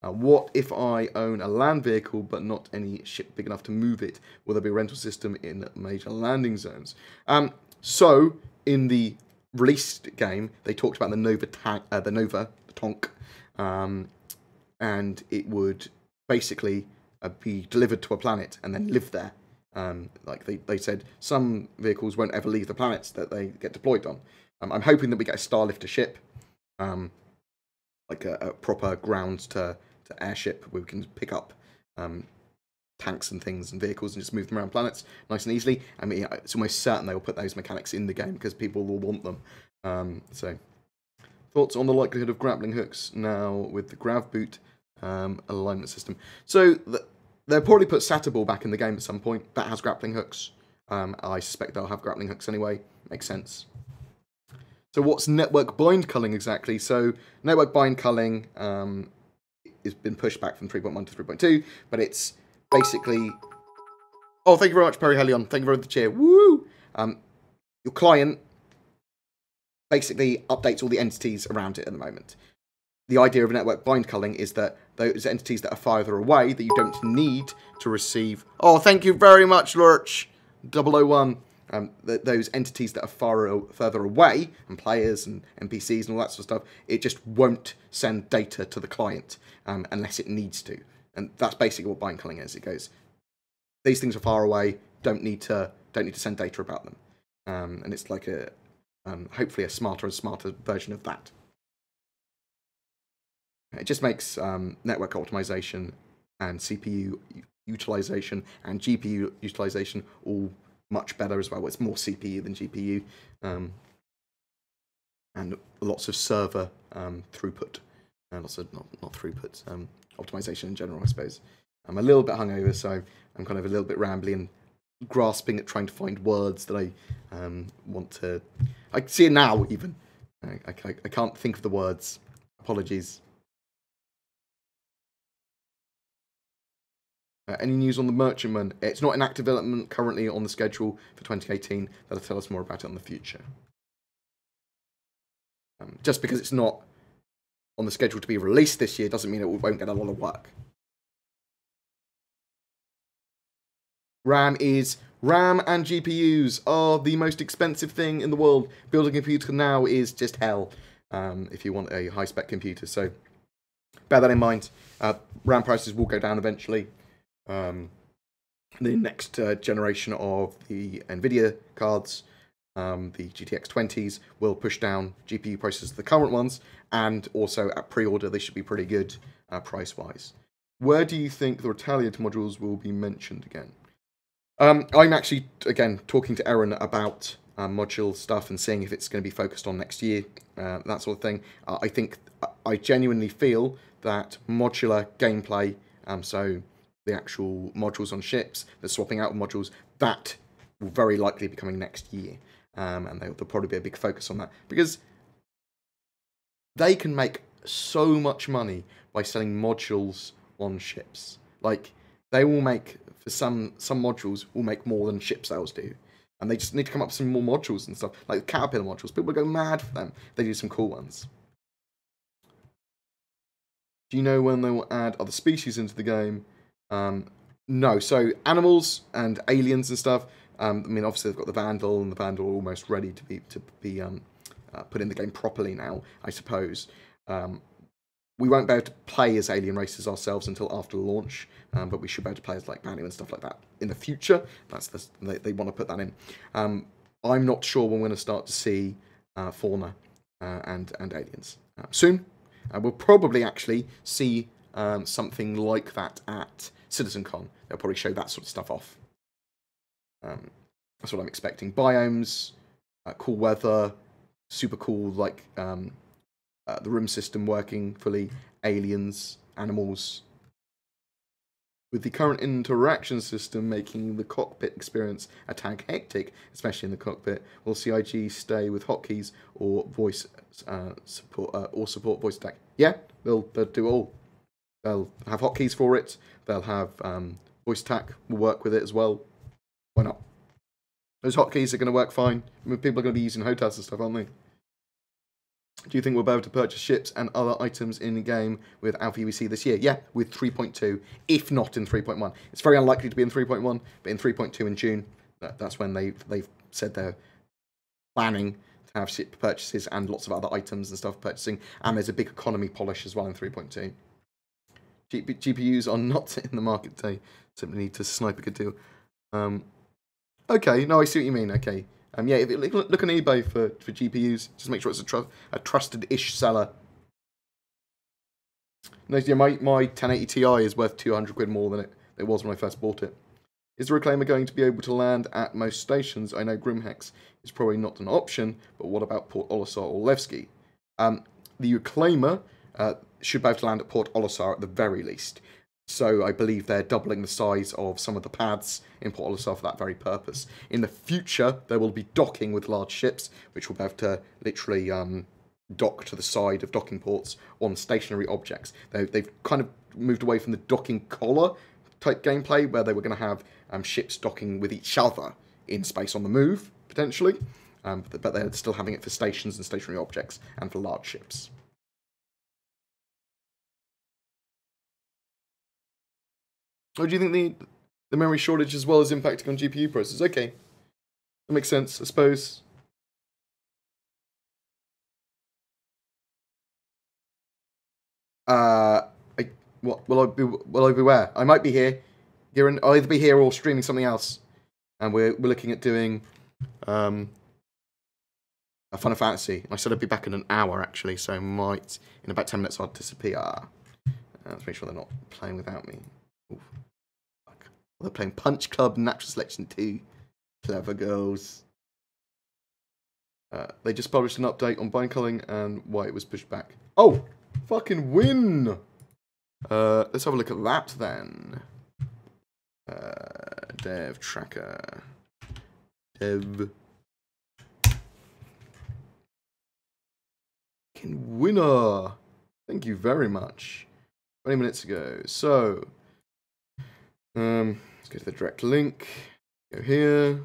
What if I own a land vehicle but not any ship big enough to move it? Will there be a rental system in major landing zones? So in the released game, they talked about the Tonk, and it would basically be delivered to a planet and then live there. Like they said, some vehicles won't ever leave the planets that they get deployed on. I'm hoping that we get a Starlifter ship, like a proper ground to airship where we can pick up tanks and things and vehicles and just move them around planets nice and easily. I mean, it's almost certain they will put those mechanics in the game because people will want them. So, thoughts on the likelihood of grappling hooks now with the grav boot alignment system? So, they'll probably put Satterball back in the game at some point. That has grappling hooks. I suspect they'll have grappling hooks anyway. Makes sense. So what's network bind culling exactly? So network bind culling has been pushed back from 3.1 to 3.2, but it's basically... Oh, thank you very much, Perry Helion. Thank you very much for the cheer. Woo! Your client basically updates all the entities around it at the moment. The idea of network bind culling is that those entities that are farther away, that you don't need to receive... Oh, thank you very much, Lurch 001. Those entities that are further away, and players and NPCs and all that sort of stuff, it just won't send data to the client unless it needs to. And that's basically what bind culling is. It goes, these things are far away, don't need to send data about them. And it's like hopefully a smarter and smarter version of that. It just makes network optimization and CPU utilization and GPU utilization all much better as well. It's more CPU than GPU, and lots of server throughput, and lots of not throughput, optimization in general, I suppose. I'm a little bit hungover, so I'm kind of a little bit rambly and grasping at trying to find words that I want to. I see it now even. I can't think of the words. Apologies. Any news on the Merchantman? It's not in active development currently on the schedule for 2018. That'll tell us more about it in the future. Just because it's not on the schedule to be released this year doesn't mean it won't get a lot of work. RAM and GPUs are the most expensive thing in the world. Building a computer now is just hell if you want a high-spec computer. So bear that in mind. RAM prices will go down eventually. The next generation of the NVIDIA cards, the GTX 20s, will push down GPU prices to the current ones, and also at pre-order they should be pretty good price-wise. Where do you think the Retaliant modules will be mentioned again? I'm actually, again, talking to Erin about module stuff and seeing if it's going to be focused on next year, that sort of thing. I genuinely feel that modular gameplay, so the actual modules on ships, the swapping out of modules, that will very likely be coming next year. And there'll probably be a big focus on that. Because they can make so much money by selling modules on ships. Like, they will make, for some modules, will make more than ship sales do. And they just need to come up with some more modules and stuff. Like the Caterpillar modules. People will go mad for them. They do some cool ones. Do you know when they will add other species into the game? No, so animals and aliens and stuff. I mean, obviously they've got the Vandal, and the Vandal are almost ready to be put in the game properly now, I suppose. We won't be able to play as alien races ourselves until after launch, but we should be able to play as like Manu and stuff like that in the future. They want to put that in. I'm not sure when we're going to start to see fauna and aliens soon. We'll probably actually see something like that at CitizenCon. They'll probably show that sort of stuff off. That's what I'm expecting. Biomes, cool weather, super cool, like the room system working fully, aliens, animals. With the current interaction system making the cockpit experience a tad hectic, especially in the cockpit, will CIG stay with hotkeys or voice support voice attack? Yeah, they'll do all. They'll have hotkeys for it. They'll have voice attack will work with it as well. Why not? Those hotkeys are going to work fine. I mean, people are going to be using HOTAS and stuff, aren't they? Do you think we'll be able to purchase ships and other items in the game with Alpha UEC this year? Yeah, with 3.2, if not in 3.1. It's very unlikely to be in 3.1, but in 3.2 in June, that's when they've said they're planning to have ship purchases and lots of other items and stuff purchasing. And there's a big economy polish as well in 3.2. GPUs are not in the market today. Simply need to snipe a good deal. Okay, no, I see what you mean. Okay. Yeah, if you look on eBay for GPUs, just make sure it's a trusted-ish seller. No, yeah, my 1080 Ti is worth 200 quid more than it was when I first bought it. Is the Reclaimer going to be able to land at most stations? I know Grimhex is probably not an option, but what about Port Olisar or Levski? The Reclaimer should be able to land at Port Olisar at the very least. So I believe they're doubling the size of some of the pads in Port Olisar for that very purpose. In the future, there will be docking with large ships, which will be able to literally dock to the side of docking ports on stationary objects. They've kind of moved away from the docking collar type gameplay, where they were going to have ships docking with each other in space on the move, potentially. But they're still having it for stations and stationary objects and for large ships. Or do you think the memory shortage as well is impacting on GPU prices? Okay, that makes sense, I suppose. What will I be where? I might be here. I'll either be here or streaming something else. And we're looking at doing a Final Fantasy. I said I'd be back in an hour actually, so I might in about 10 minutes I'll disappear. Let's make sure they're not playing without me. Oof. They're playing Punch Club Natural Selection 2. Clever girls. They just published an update on bind culling and why it was pushed back. Oh! Fucking win! Let's have a look at that then. Dev tracker. Dev. Fucking winner! Thank you very much. 20 minutes ago. So, let's go to the direct link. Go here.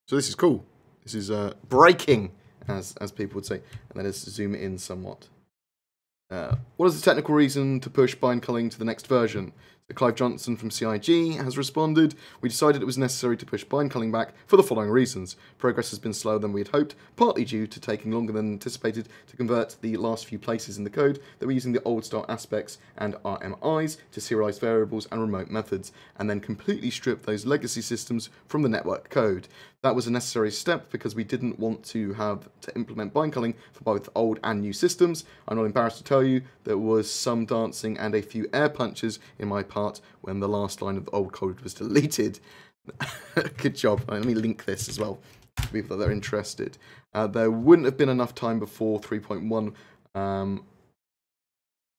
So this is cool. This is breaking, as people would say. And then let's zoom it in somewhat. What is the technical reason to push bind culling to the next version? So Clive Johnson from CIG has responded. We decided it was necessary to push bind culling back for the following reasons. Progress has been slower than we had hoped, partly due to taking longer than anticipated to convert the last few places in the code that were using the old style aspects and RMIs to serialized variables and remote methods, and then completely strip those legacy systems from the network code. That was a necessary step because we didn't want to have to implement bind culling for both old and new systems. I'm not embarrassed to tell you there was some dancing and a few air punches in my part when the last line of the old code was deleted. Good job. Let me link this as well to people that are interested. There wouldn't have been enough time before 3.1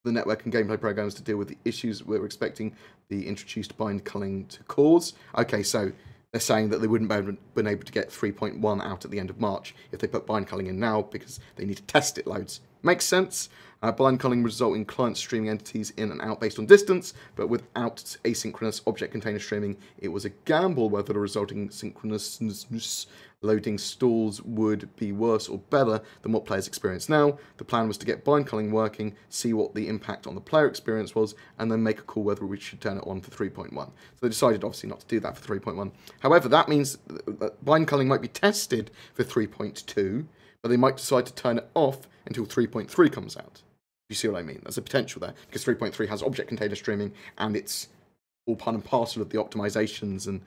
the network and gameplay programs to deal with the issues we were expecting the introduced bind culling to cause. Okay, so they're saying that they wouldn't have been able to get 3.1 out at the end of March if they put bind culling in now because they need to test it loads. Makes sense. Bind culling result in client streaming entities in and out based on distance, but without asynchronous object container streaming, it was a gamble whether the resulting synchronous loading stalls would be worse or better than what players experience now. The plan was to get bind culling working, see what the impact on the player experience was, and then make a call whether we should turn it on for 3.1. So they decided obviously not to do that for 3.1. However, that means that bind culling might be tested for 3.2, but they might decide to turn it off until 3.3 comes out. You see what I mean? There's a potential there, because 3.3 has object container streaming, and it's all part and parcel of the optimizations and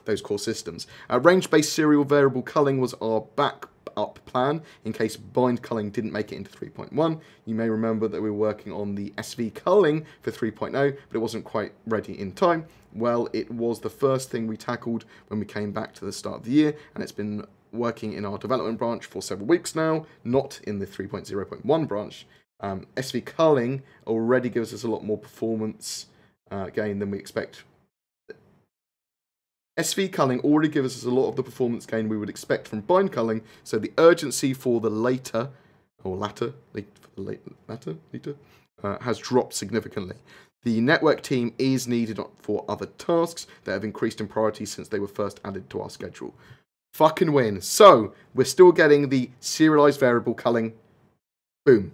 those core systems. Range-based serial variable culling was our backup plan in case bind culling didn't make it into 3.1. You may remember that we were working on the SV culling for 3.0, but it wasn't quite ready in time. Well, it was the first thing we tackled when we came back to the start of the year, and it's been working in our development branch for several weeks now, not in the 3.0.1 branch. SV culling already gives us a lot more performance gain than we expect. SV culling already gives us a lot of the performance gain we would expect from bind culling, so the urgency for the later or latter, has dropped significantly. The network team is needed for other tasks that have increased in priority since they were first added to our schedule. Fucking win. So, we're still getting the serialized variable culling. Boom.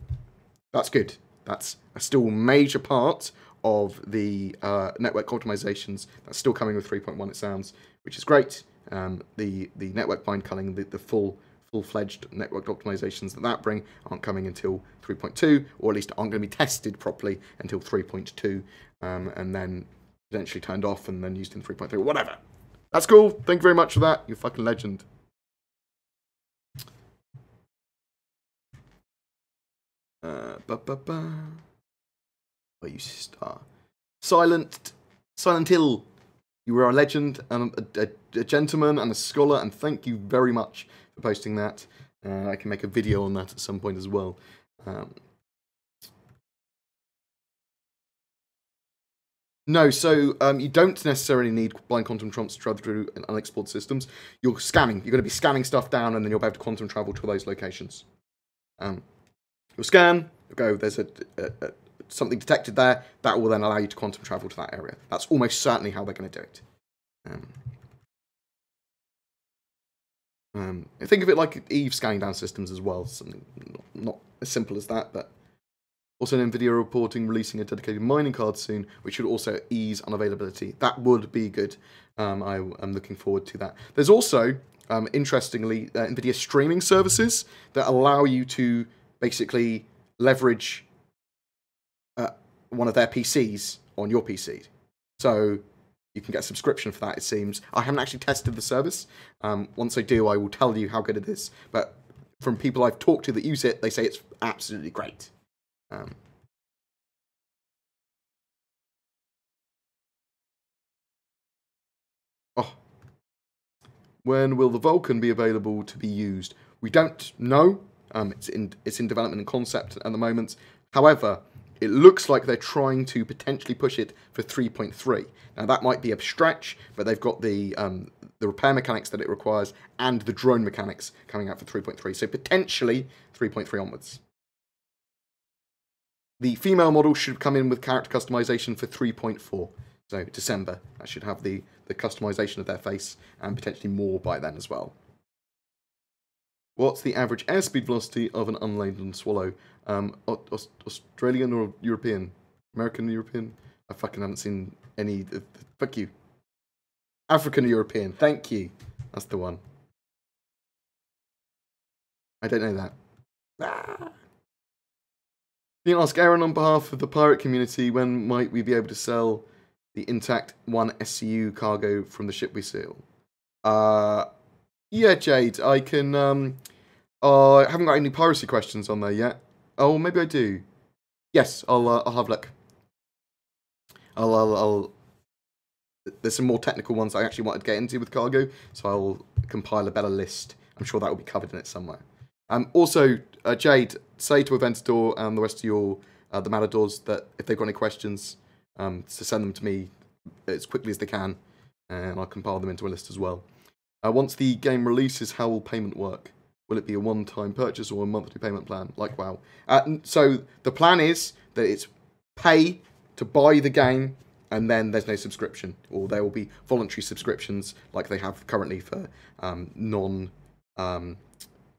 That's good. That's a still major part of the network optimizations. That's still coming with 3.1, it sounds, which is great. The network bind culling, the full-fledged network optimizations that bring aren't coming until 3.2, or at least aren't going to be tested properly until 3.2, and then potentially turned off and then used in 3.3, whatever. That's cool. Thank you very much for that. You're a fucking legend. Oh, you star. Silent Hill. You were a legend and a gentleman and a scholar, and thank you very much for posting that. I can make a video on that at some point as well. No, so you don't necessarily need blind quantum trumps to travel through unexplored systems. You're scanning. You're going to be scanning stuff down, and then you'll be able to quantum travel to those locations. You'll scan. You'll go. There's something detected there. That will then allow you to quantum travel to that area. That's almost certainly how they're going to do it. Think of it like Eve scanning down systems as well. Something not as simple as that, but also NVIDIA reporting releasing a dedicated mining card soon, which should also ease unavailability. That would be good. I'm looking forward to that. There's also, interestingly, NVIDIA streaming services that allow you to basically leverage one of their PCs on your PC. So you can get a subscription for that, it seems. I haven't actually tested the service. Once I do, I will tell you how good it is. But from people I've talked to that use it, they say it's absolutely great. When will the Volcan be available to be used? We don't know. It's in development and concept at the moment. However, it looks like they're trying to potentially push it for 3.3. Now that might be a stretch, but they've got the repair mechanics that it requires and the drone mechanics coming out for 3.3. So potentially 3.3 onwards. The female model should come in with character customization for 3.4. So December, that should have the customization of their face and potentially more by then as well. What's the average airspeed velocity of an unladen swallow? Australian or European? American or European? I fucking haven't seen any. Fuck you. African or European. Thank you. That's the one. I don't know that. Ah. Can you ask Aaron on behalf of the pirate community, when might we be able to sell the intact 1 SCU cargo from the ship we seal? Yeah, Jade, I can, I haven't got any piracy questions on there yet. Oh, maybe I do. Yes, I'll have a look. There's some more technical ones I actually wanted to get into with cargo, so I'll compile a better list. I'm sure that will be covered in it somewhere. Also, Jade, say to Aventador and the rest of your, the Matadors, that if they've got any questions, to send them to me as quickly as they can, and I'll compile them into a list as well. Once the game releases, how will payment work? Will it be a one-time purchase or a monthly payment plan, like WoW? So the plan is that it's pay to buy the game, and then there's no subscription, or there will be voluntary subscriptions like they have currently for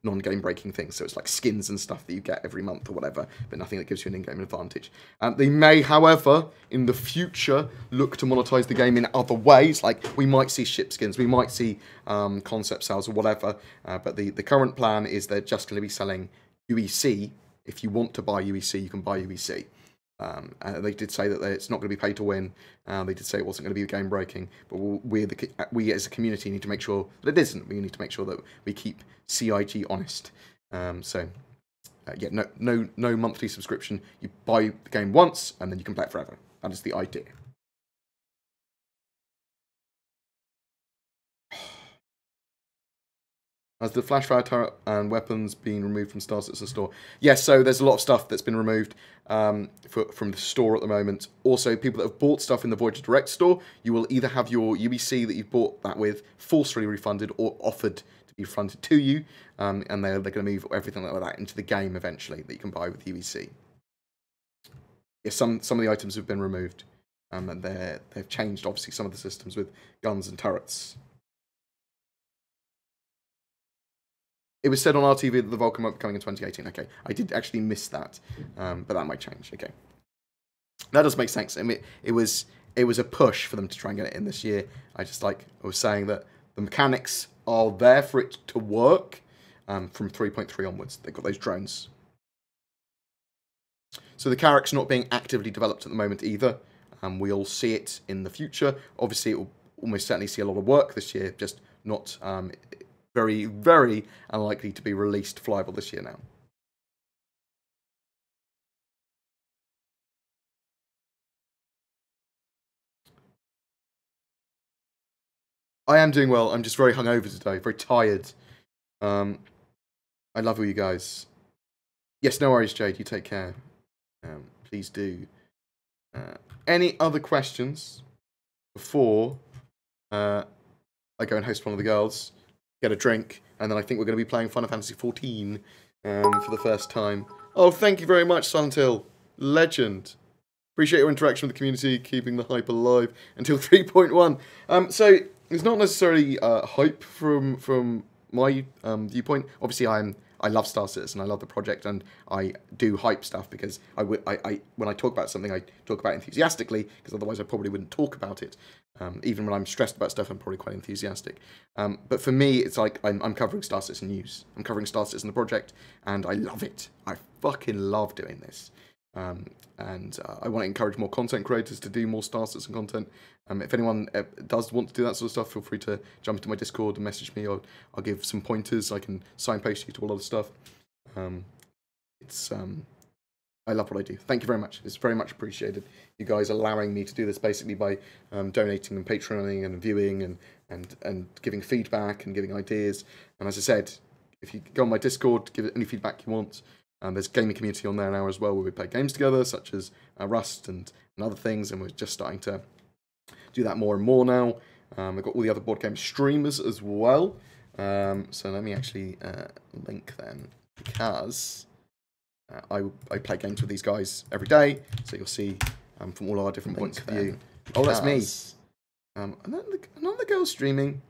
non-game breaking things. So it's like skins and stuff that you get every month or whatever, but nothing that gives you an in-game advantage. They may, however, in the future, look to monetize the game in other ways. Like we might see ship skins, we might see concept sales or whatever. But the current plan is they're just going to be selling UEC. If you want to buy UEC, you can buy UEC. They did say that it's not going to be pay to win. They did say it wasn't going to be game breaking, but we as a community need to make sure that it isn't. We need to make sure that we keep CIG honest. Yeah, no monthly subscription. You buy the game once and then you can play it forever. That is the idea. Has the flashfire turret and weapons been removed from Star Citizen store? Yes, so there's a lot of stuff that's been removed from the store at the moment. Also, people that have bought stuff in the Voyager Direct store, you will either have your UEC that you've bought that with forcefully refunded or offered to refunded to you, and they're going to move everything like that into the game eventually that you can buy with UEC. Yeah, some of the items have been removed, and they've changed obviously some of the systems with guns and turrets. It was said on RTV that the Volcan might be coming in 2018. Okay, I did actually miss that, but that might change. Okay, that does make sense. I mean, it was a push for them to try and get it in this year. I was saying that the mechanics are there for it to work from 3.3 onwards. They've got those drones. So the character's not being actively developed at the moment either. We'll see it in the future. Obviously, it will almost certainly see a lot of work this year, just not very, very unlikely to be released flyable this year now. I am doing well. I'm just very hungover today, very tired. I love all you guys. Yes, no worries, Jade. You take care. Please do. Any other questions before I go and host one of the girls, get a drink, and then I think we're going to be playing Final Fantasy XIV for the first time. Oh, thank you very much, Silent Hill. Legend. Appreciate your interaction with the community, keeping the hype alive until 3.1. So it's not necessarily hype from my viewpoint. Obviously, I love Star Citizen, I love the project, and I do hype stuff because when I talk about something, I talk about it enthusiastically, because otherwise I probably wouldn't talk about it. Even when I'm stressed about stuff, I'm probably quite enthusiastic. But for me, it's like I'm covering Star Citizen news. I'm covering Star Citizen, the project, and I love it. I fucking love doing this. And I want to encourage more content creators to do more Star Citizen content. If anyone does want to do that sort of stuff, feel free to jump into my Discord and message me. I'll give some pointers. I can signpost you to a lot of stuff. I love what I do. Thank you very much. It's very much appreciated. You guys allowing me to do this basically by donating and patroning and viewing and giving feedback and giving ideas. And as I said, if you go on my Discord, give it any feedback you want. There's a gaming community on there now as well, where we play games together, such as Rust and other things, and we're just starting to do that more and more now. We've got all the other board game streamers as well. So let me actually link them, because I play games with these guys every day, so you'll see from all our different points of view. Oh, that's me. Another girl streaming.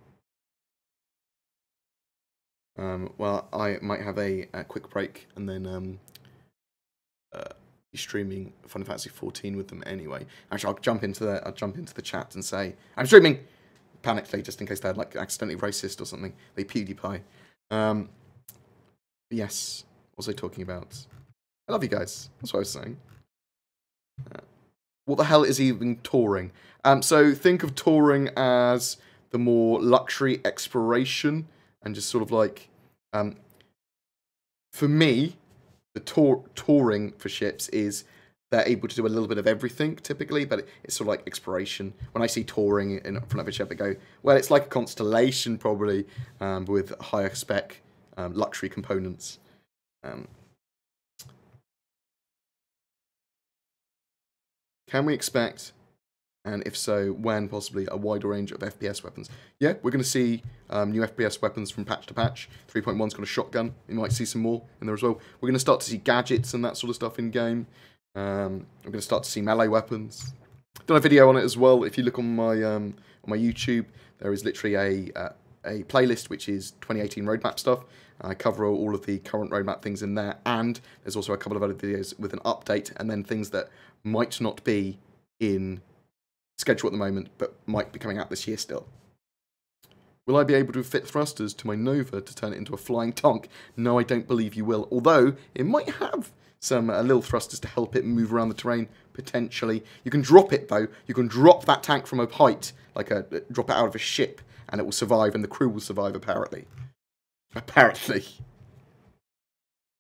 Well, I might have a quick break and then be streaming Final Fantasy XIV with them anyway. Actually, I'll jump into the chat and say I'm streaming. Panically, just in case they're like accidentally racist or something. They PewDiePie. Yes. What was I talking about? I love you guys. That's what I was saying. What the hell is even touring? So think of touring as the more luxury exploration and just sort of like, for me, the touring for ships is they're able to do a little bit of everything typically, but it's sort of like exploration. When I see touring in front of a ship, I go, well, it's like a Constellation probably, with higher spec luxury components. Can we expect, and if so, when possibly, a wider range of FPS weapons? Yeah, we're going to see new FPS weapons from patch to patch. 3.1's got a shotgun. You might see some more in there as well. We're going to start to see gadgets and that sort of stuff in game. We're going to start to see melee weapons. I've done a video on it as well. If you look on my YouTube, there is literally a playlist which is 2018 roadmap stuff. I cover all of the current roadmap things in there, and there's also a couple of other videos with an update, and then things that might not be in schedule at the moment, but might be coming out this year still. Will I be able to fit thrusters to my Nova to turn it into a flying Tonk? No, I don't believe you will, although it might have some little thrusters to help it move around the terrain, potentially. You can drop it, though. You can drop that tank from a height, like drop it out of a ship, and it will survive, and the crew will survive, apparently. Apparently.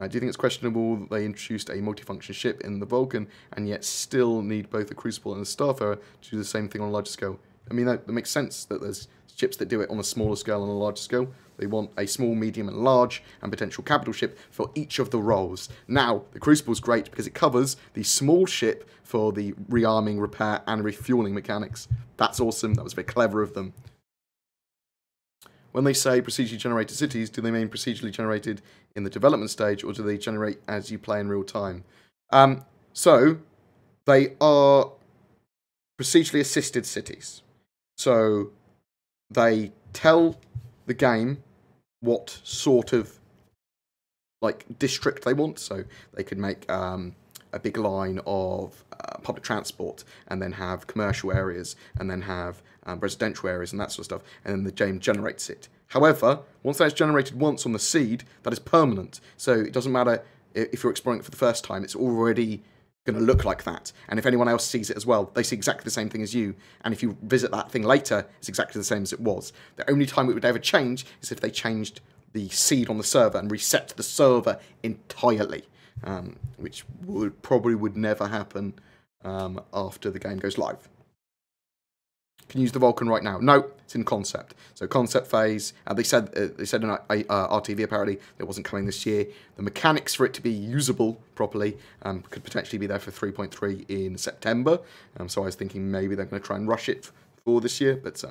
Do you think it's questionable that they introduced a multifunction ship in the Volcan and yet still need both a Crucible and a Starfarer to do the same thing on a larger scale? I mean, that makes sense that there's ships that do it on a smaller scale and a larger scale. They want a small, medium, and large, and potential capital ship for each of the roles. Now, the Crucible's great because it covers the small ship for the rearming, repair, and refueling mechanics. That's awesome. That was very clever of them. when they say procedurally generated cities, do they mean procedurally generated in the development stage, or do they generate as you play in real time? So they are procedurally assisted cities. So they tell the game what sort of like district they want. So they could make a big line of public transport, and then have commercial areas, and then have residential areas and that sort of stuff, and then the game generates it. However, once that's generated once on the seed, that is permanent. So it doesn't matter if you're exploring it for the first time, it's already going to look like that. And if anyone else sees it as well, they see exactly the same thing as you. And if you visit that thing later, it's exactly the same as it was. The only time it would ever change is if they changed the seed on the server and reset the server entirely, which would never happen after the game goes live. Can you use the Volcan right now? No, it's in concept. So concept phase. They said in RTV apparently it wasn't coming this year. The mechanics for it to be usable properly could potentially be there for 3.3 in September. So I was thinking maybe they're going to try and rush it for this year, but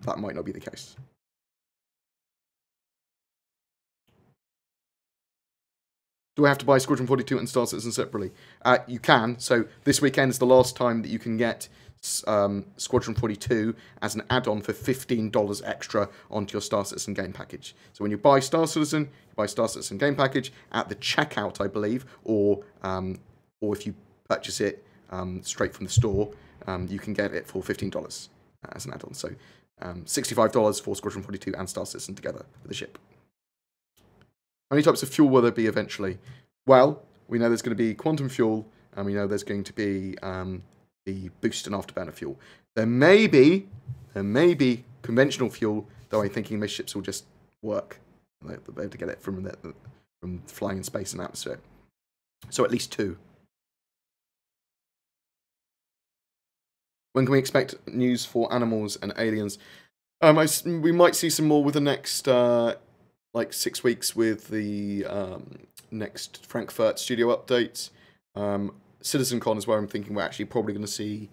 that might not be the case. Do I have to buy Squadron 42 and Star Citizen separately? You can. So this weekend is the last time that you can get Squadron 42 as an add-on for $15 extra onto your Star Citizen game package. So when you buy Star Citizen, you buy Star Citizen game package at the checkout, I believe, or if you purchase it straight from the store, you can get it for $15 as an add-on. So $65 for Squadron 42 and Star Citizen together with the ship. How many types of fuel will there be eventually? Well, we know there's going to be quantum fuel, and we know there's going to be the boost and afterburner fuel. There may be conventional fuel, though I'm thinking most ships will just work. They'll be able to get it from flying in space and atmosphere. So at least 2. When can we expect news for animals and aliens? We might see some more with the next like 6 weeks with the next Frankfurt studio update. CitizenCon is where I'm thinking we're actually probably going to see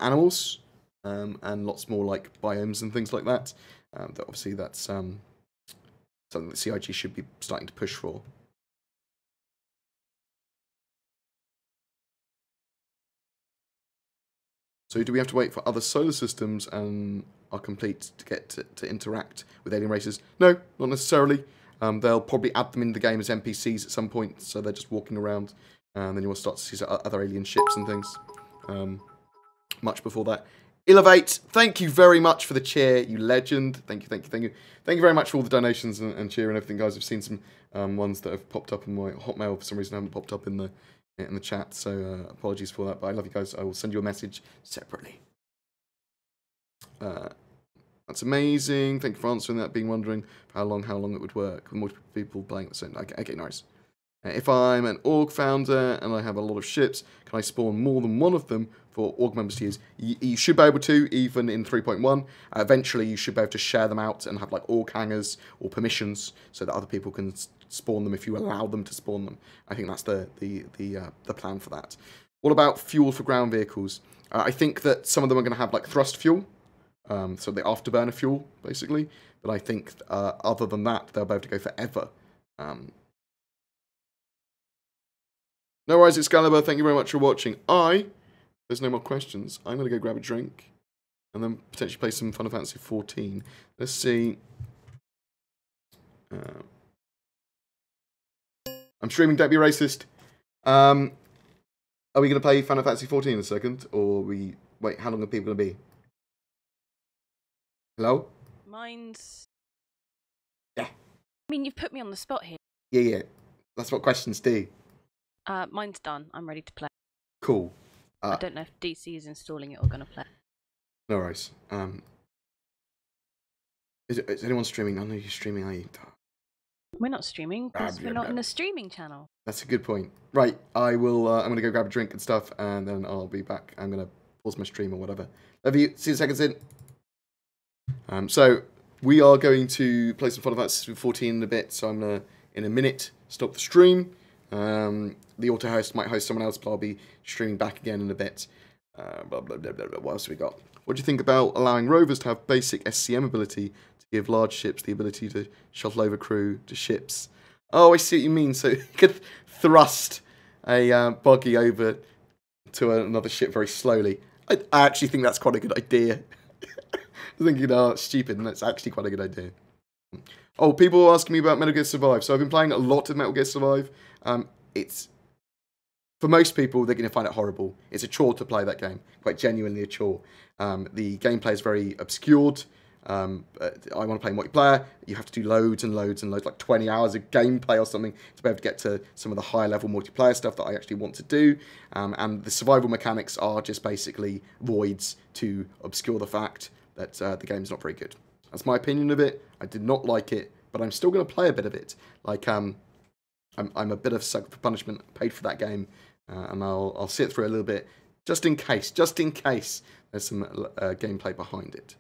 animals and lots more like biomes and things like that. Obviously that's something that CIG should be starting to push for. So do we have to wait for other solar systems and are complete to get to interact with alien races? No, not necessarily. They'll probably add them in the game as NPCs at some point, so they're just walking around, and then you will start to see other alien ships and things. Much before that. Elevate, thank you very much for the cheer, you legend. Thank you, thank you, thank you. Thank you very much for all the donations and cheer and everything, guys. I've seen some ones that have popped up in my Hotmail for some reason haven't popped up in the chat, so apologies for that, but I love you guys. I will send you a message separately. That's amazing. Thank you for answering that. Being wondering how long it would work with multiple people playing at the same time. Okay, nice. If I'm an org founder and I have a lot of ships, can I spawn more than one of them for org members to use? You should be able to, even in 3.1. Eventually, you should be able to share them out and have like org hangers or permissions so that other people can spawn them if you allow them to spawn them. I think that's the plan for that. What about fuel for ground vehicles? I think that some of them are going to have like thrust fuel. So the afterburner fuel, basically. But I think other than that, they'll be able to go forever. No worries, Excalibur. Thank you very much for watching. There's no more questions. I'm going to go grab a drink. And then potentially play some Final Fantasy 14. Let's see. I'm streaming, don't be racist. Are we going to play Final Fantasy 14 in a second? Or wait, how long are people going to be? Hello?
Mine's...
Yeah.
I mean, you've put me on the spot here.
Yeah. That's what questions do.
Mine's done. I'm ready to play.
Cool.
I don't know if DC is installing it or going to play.
No worries. Is anyone streaming? I know you're streaming, are you?
We're not streaming because we're not in a streaming channel. That's
a good point. Right, I will. I'm going to go grab a drink and stuff, and then I'll be back. I'm going to pause my stream or whatever. Love you. See you seconds in. So we are going to play some Final Fantasy 14 in a bit. So I'm going to, in a minute, stop the stream. The auto host might host someone else, but I'll be streaming back again in a bit. Blah, blah, blah, blah, blah. What else have we got? what do you think about allowing rovers to have basic SCM ability to give large ships the ability to shuttle over crew to ships? Oh, I see what you mean. So you could thrust a buggy over to another ship very slowly. I actually think that's quite a good idea. I'm thinking, oh, it's stupid, and that's actually quite a good idea. Oh, people are asking me about Metal Gear Survive. So I've been playing a lot of Metal Gear Survive. It's, for most people, they're going to find it horrible. It's a chore to play that game. Quite genuinely a chore. The gameplay is very obscured. I want to play multiplayer. You have to do loads and loads and loads, like 20 hours of gameplay or something to be able to get to some of the higher level multiplayer stuff that I actually want to do. And the survival mechanics are just basically voids to obscure the fact that the game's not very good. That's my opinion of it. I did not like it, but I'm still going to play a bit of it. Like, I'm a bit of a sucker for punishment. I paid for that game, and I'll sit through a little bit just in case there's some gameplay behind it.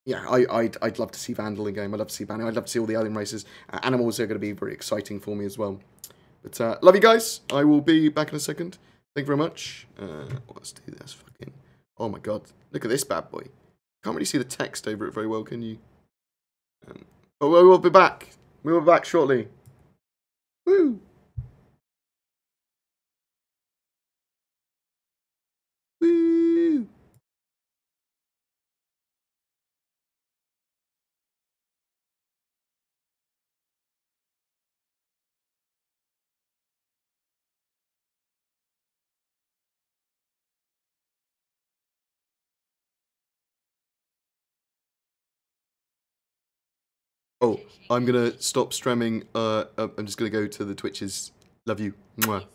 Yeah, I'd love to see Vandal in game. I'd love to see Banner. I'd love to see all the alien races. Animals are going to be very exciting for me as well. But love you guys. I will be back in a second. Thank you very much. Let's do this. Fucking. Oh my god. Look at this bad boy. Can't really see the text over it very well, can you? But we'll be back. We will be back shortly. Woo! Woo! Oh, I'm gonna stop streaming. I'm just gonna go to the Twitches. Love you. Mwah.